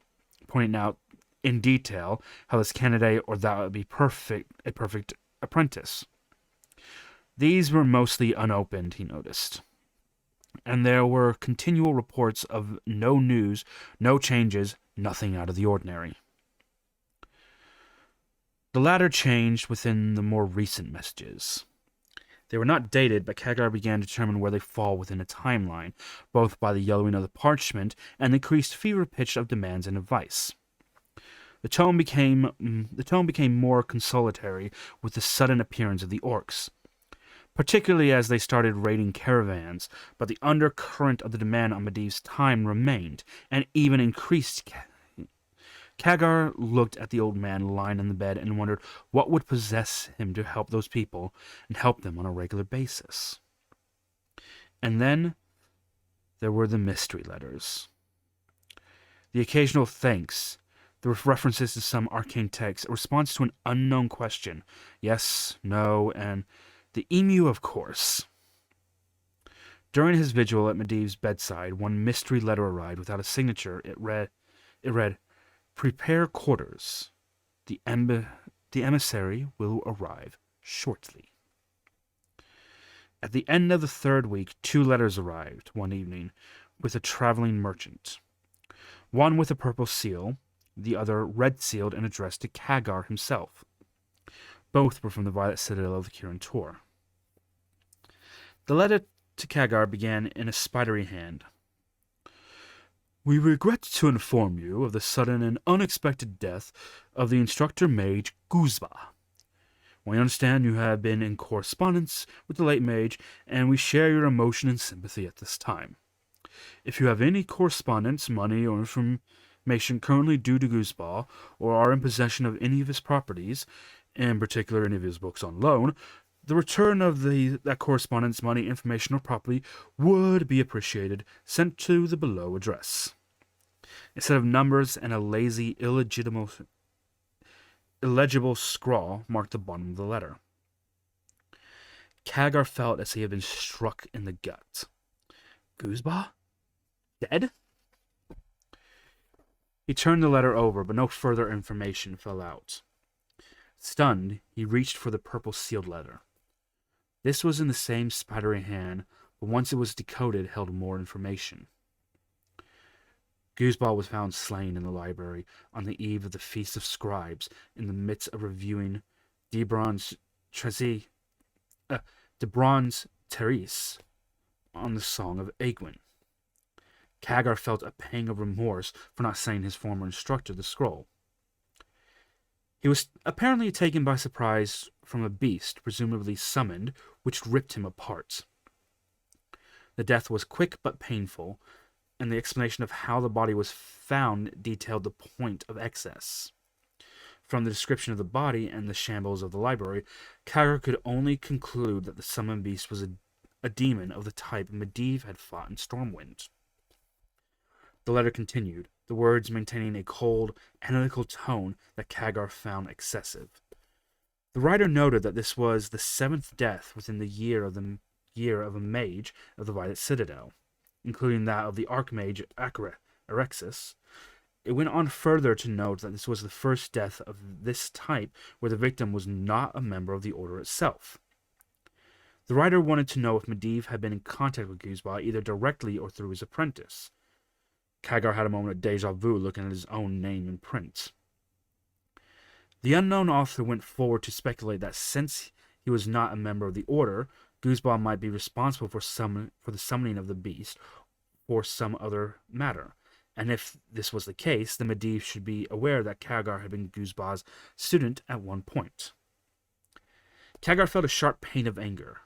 A: pointing out in detail how this candidate or that would be a perfect apprentice. These were mostly unopened, he noticed, and there were continual reports of no news, no changes, nothing out of the ordinary. The latter changed within the more recent messages. They were not dated, but Kagar began to determine where they fall within a timeline, both by the yellowing of the parchment and the increased fever pitch of demands and advice. The tone became more consolatory with the sudden appearance of the orcs, particularly as they started raiding caravans, but the undercurrent of the demand on Medivh's time remained, and even increased. Kagar looked at the old man lying in the bed and wondered what would possess him to help those people and help them on a regular basis. And then there were the mystery letters. The occasional thanks, the references to some arcane text, a response to an unknown question, yes, no, and the emu, of course. During his vigil at Medivh's bedside, one mystery letter arrived without a signature. It read, "Prepare quarters. The emissary will arrive shortly." At the end of the third week, 2 letters arrived one evening with a traveling merchant. One with a purple seal, the other red-sealed and addressed to Kagar himself. Both were from the Violet Citadel of the Kirin Tor. The letter to Kagar began in a spidery hand. "We regret to inform you of the sudden and unexpected death of the instructor mage Guzba. We understand you have been in correspondence with the late mage, and we share your emotion and sympathy at this time. If you have any correspondence, money, or information currently due to Guzba, or are in possession of any of his properties, in particular any of his books on loan, The return of that correspondence, money, information, or property would be appreciated, sent to the below address. Instead of numbers and a lazy, illegible scrawl marked the bottom of the letter. Kagar felt as he had been struck in the gut. Guzba? Dead? He turned the letter over, but no further information fell out. Stunned, he reached for the purple sealed letter. This was in the same spidery hand, but once it was decoded, held more information. Gooseball was found slain in the library on the eve of the Feast of Scribes, in the midst of reviewing De Bronze Therese on the Song of Egwin. Kagar felt a pang of remorse for not sending his former instructor the scroll. He was apparently taken by surprise from a beast, presumably summoned, which ripped him apart. The death was quick but painful, and the explanation of how the body was found detailed the point of excess. From the description of the body and the shambles of the library, Kagar could only conclude that the summoned beast was a demon of the type Medivh had fought in Stormwind. The letter continued, the words maintaining a cold, analytical tone that Kagar found excessive. The writer noted that this was the 7th death within the year of a mage of the Violet Citadel, including that of the Archmage Arexis. It went on further to note that this was the first death of this type where the victim was not a member of the Order itself. The writer wanted to know if Medivh had been in contact with Guzba either directly or through his apprentice. Kagar had a moment of deja vu looking at his own name in print. The unknown author went forward to speculate that since he was not a member of the Order, Guzba might be responsible for the summoning of the beast or some other matter. And if this was the case, then Medivh should be aware that Kagar had been Guzba's student at one point. Kagar felt a sharp pain of anger.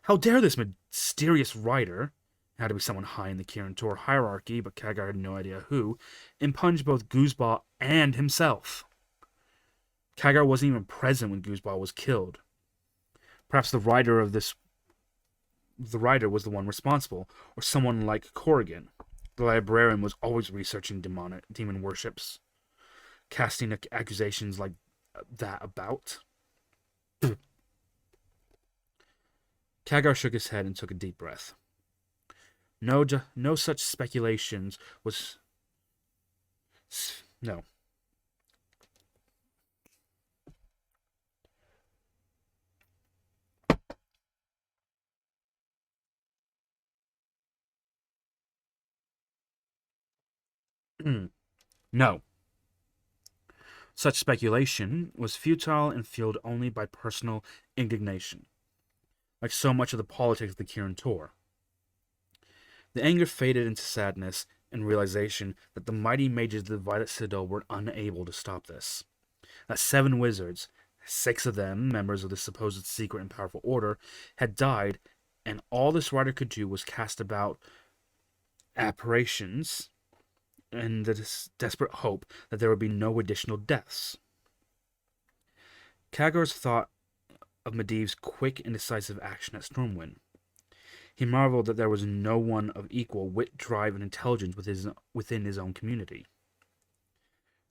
A: How dare this mysterious writer, had to be someone high in the Kirin Tor hierarchy, but Kagar had no idea who, impugn both Guzba and himself. Kagar wasn't even present when Guzba was killed. Perhaps the writer was the one responsible, or someone like Corrigan. The librarian was always researching demon worships, casting accusations like that about. Kagar shook his head and took a deep breath. No such speculations was... No. No. Such speculation was futile and fueled only by personal indignation, like so much of the politics of the Kirin Tor. The anger faded into sadness and realization that the mighty mages of the Violet Citadel were unable to stop this. That 7 wizards, 6 of them members of the supposed secret and powerful order, had died, and all this writer could do was cast about apparitions in the desperate hope that there would be no additional deaths. Kagar's thought of Medivh's quick and decisive action at Stormwind. He marveled that there was no one of equal wit, drive, and intelligence within his own community.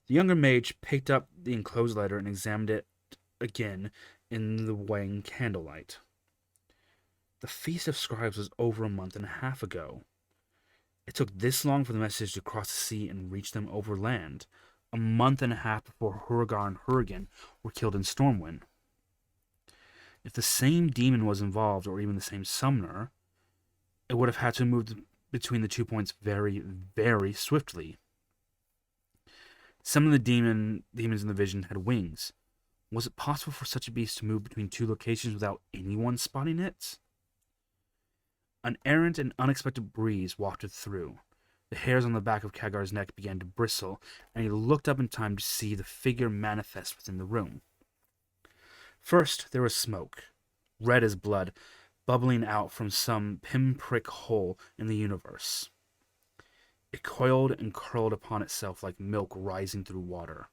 A: The younger mage picked up the enclosed letter and examined it again in the waning candlelight. The Feast of Scribes was over a month and a half ago. It took this long for the message to cross the sea and reach them over land, a month and a half before Hurgar and Hurrigan were killed in Stormwind. If the same demon was involved, or even the same summoner, it would have had to move between the 2 points very, very swiftly. Some of the demons in the vision had wings. Was it possible for such a beast to move between 2 locations without anyone spotting it? An errant and unexpected breeze wafted through. The hairs on the back of Kagar's neck began to bristle, and he looked up in time to see the figure manifest within the room. First, there was smoke, red as blood, bubbling out from some pinprick hole in the universe. It coiled and curled upon itself like milk rising through water.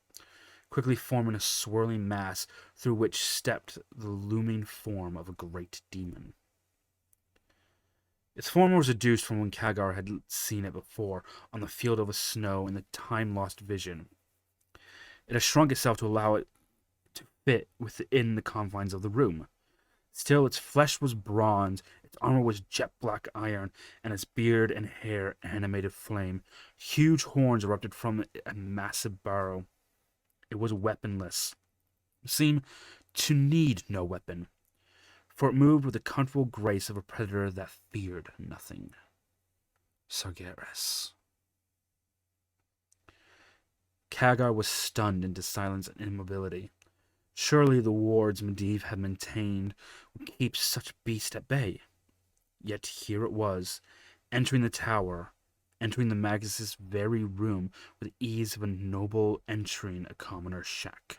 A: quickly forming a swirling mass through which stepped the looming form of a great demon. Its form was reduced from when Kagar had seen it before on the field of snow in the time-lost vision. It had shrunk itself to allow it to fit within the confines of the room. Still, its flesh was bronze, its armor was jet-black iron, and its beard and hair animated flame. Huge horns erupted from a massive barrow. It was weaponless. It seemed to need no weapon, for it moved with the comfortable grace of a predator that feared nothing. Sargeras. Kagar was stunned into silence and immobility. Surely the wards Medivh had maintained would keep such a beast at bay. Yet here it was, entering the tower, entering the Magus' very room with the ease of a noble entering a commoner's shack.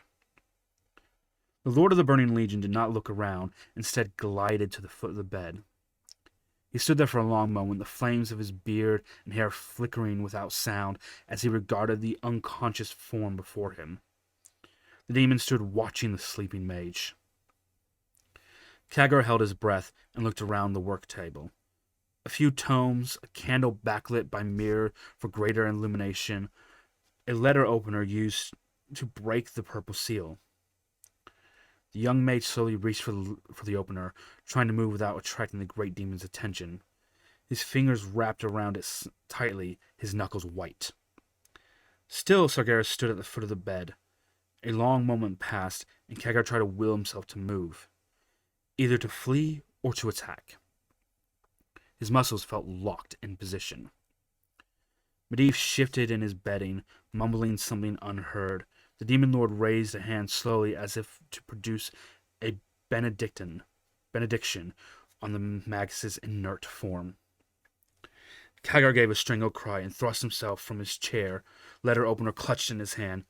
A: The Lord of the Burning Legion did not look around, instead glided to the foot of the bed. He stood there for a long moment, the flames of his beard and hair flickering without sound as he regarded the unconscious form before him. The demon stood watching the sleeping mage. Kagar held his breath and looked around the work table. A few tomes, a candle backlit by mirror for greater illumination, a letter opener used to break the purple seal. The young mage slowly reached for the opener, trying to move without attracting the great demon's attention. His fingers wrapped around it tightly, his knuckles white. Still, Sargeras stood at the foot of the bed. A long moment passed, and Kagar tried to will himself to move, either to flee or to attack. His muscles felt locked in position. Medivh shifted in his bedding, mumbling something unheard. The demon lord raised a hand slowly as if to produce a benediction on the Magus' inert form. Kagar gave a strangled cry and thrust himself from his chair, letter opener clutched in his hand.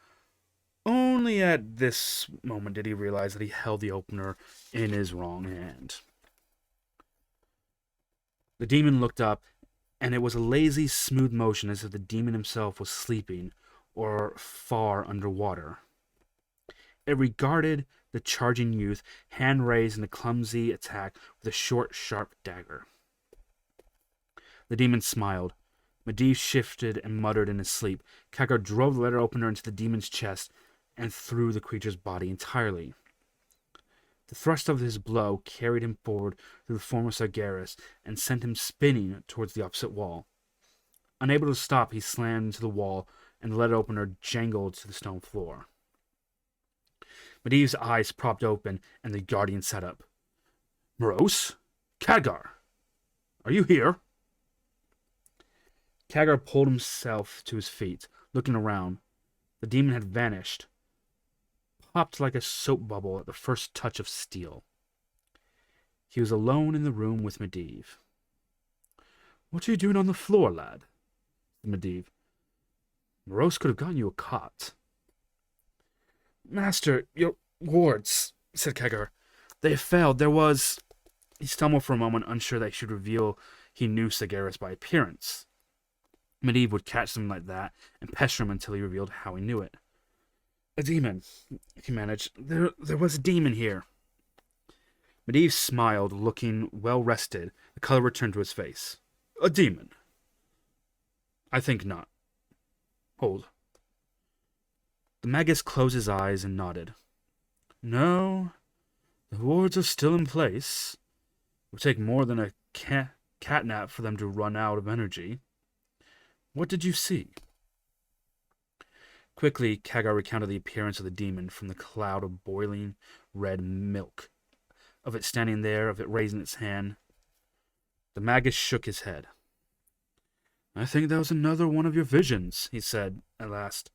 A: Only at this moment did he realize that he held the opener in his wrong hand. The demon looked up, and it was a lazy, smooth motion as if the demon himself was sleeping or far underwater. It regarded the charging youth, hand raised in a clumsy attack with a short, sharp dagger. The demon smiled. Medivh shifted and muttered in his sleep. Kagar drove the letter opener into the demon's chest and through the creature's body entirely. The thrust of his blow carried him forward through the form of Sargeras and sent him spinning towards the opposite wall. Unable to stop, he slammed into the wall, and the letter opener jangled to the stone floor. Medivh's eyes propped open, and the guardian sat up. Moros? Kagar! Are you here? Kagar pulled himself to his feet, looking around. The demon had vanished, popped like a soap bubble at the first touch of steel. He was alone in the room with Medivh. What are you doing on the floor, lad? Said Medivh. Moros could have gotten you a cot. Master, your wards, said Kagar. They have failed. There was... He stumbled for a moment, unsure that he should reveal he knew Sargeras by appearance. Medivh would catch something like that and pester him until he revealed how he knew it. A demon, he managed. There was a demon here. Medivh smiled, looking well rested. The color returned to his face. A demon? I think not. Hold. The Magus closed his eyes and nodded. No, the wards are still in place. It would take more than a catnap for them to run out of energy. What did you see? Quickly, Kagar recounted the appearance of the demon from the cloud of boiling red milk, of it standing there, of it raising its hand. The Magus shook his head. I think that was another one of your visions, he said at last.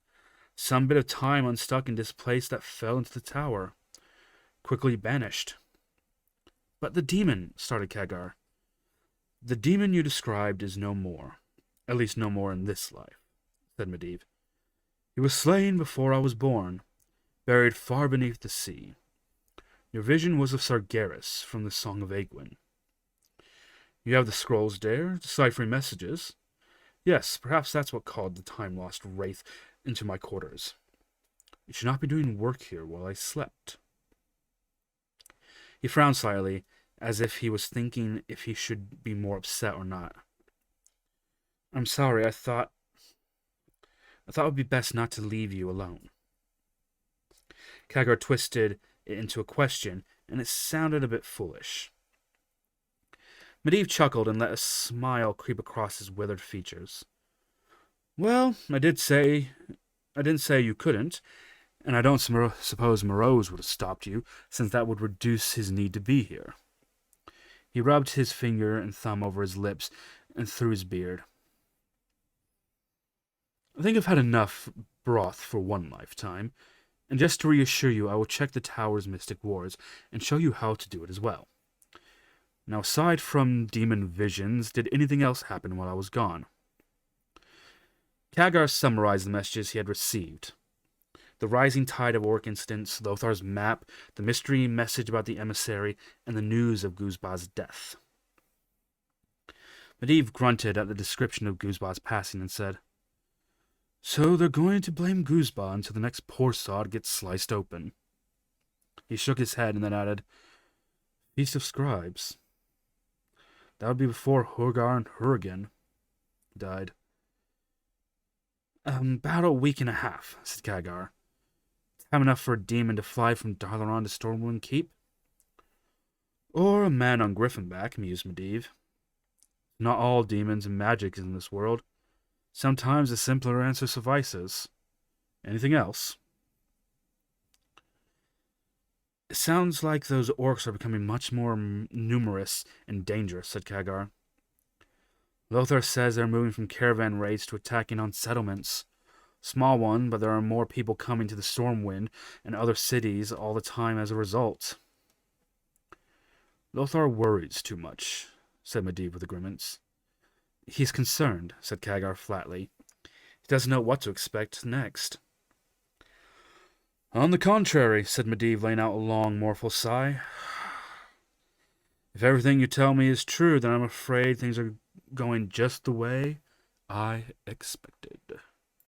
A: Some bit of time unstuck and displaced that fell into the tower. Quickly banished. But the demon, started Kagar. The demon you described is no more. At least no more in this life, said Medivh. He was slain before I was born, buried far beneath the sea. Your vision was of Sargeras from the Song of Egwin. You have the scrolls there, deciphering messages. Yes, perhaps that's what called the time-lost wraith into my quarters. You should not be doing work here while I slept. He frowned slightly, as if he was thinking if he should be more upset or not. I'm sorry, I thought it would be best not to leave you alone. Kagar twisted it into a question, and it sounded a bit foolish. Medivh chuckled and let a smile creep across his withered features. Well, I didn't say you couldn't, and I don't suppose Morose would have stopped you, since that would reduce his need to be here. He rubbed his finger and thumb over his lips and through his beard. I think I've had enough broth for one lifetime, and just to reassure you, I will check the tower's mystic wards and show you how to do it as well. Now, aside from demon visions, did anything else happen while I was gone? Kagar summarized the messages he had received. The rising tide of orc incidents, Lothar's map, the mystery message about the emissary, and the news of Guzba's death. Medivh grunted at the description of Guzba's passing and said, So they're going to blame Guzba until the next poor sod gets sliced open. He shook his head and then added, Feast of Scribes. That would be before Hurgar and Hurrigan died. About a week and a half, said Kagar. Time enough for a demon to fly from Darlaron to Stormwind Keep? Or a man on Griffinback, mused Medivh. Not all demons and magic in this world. Sometimes a simpler answer suffices. Anything else? It sounds like those orcs are becoming much more numerous and dangerous, said Kagar. Lothar says they're moving from caravan raids to attacking on settlements. Small one, but there are more people coming to the Stormwind and other cities all the time as a result. Lothar worries too much, said Medivh with a grimace. He's concerned, said Kagar flatly. He doesn't know what to expect next. On the contrary, said Medivh, laying out a long, mournful sigh. If everything you tell me is true, then I'm afraid things are going just the way I expected.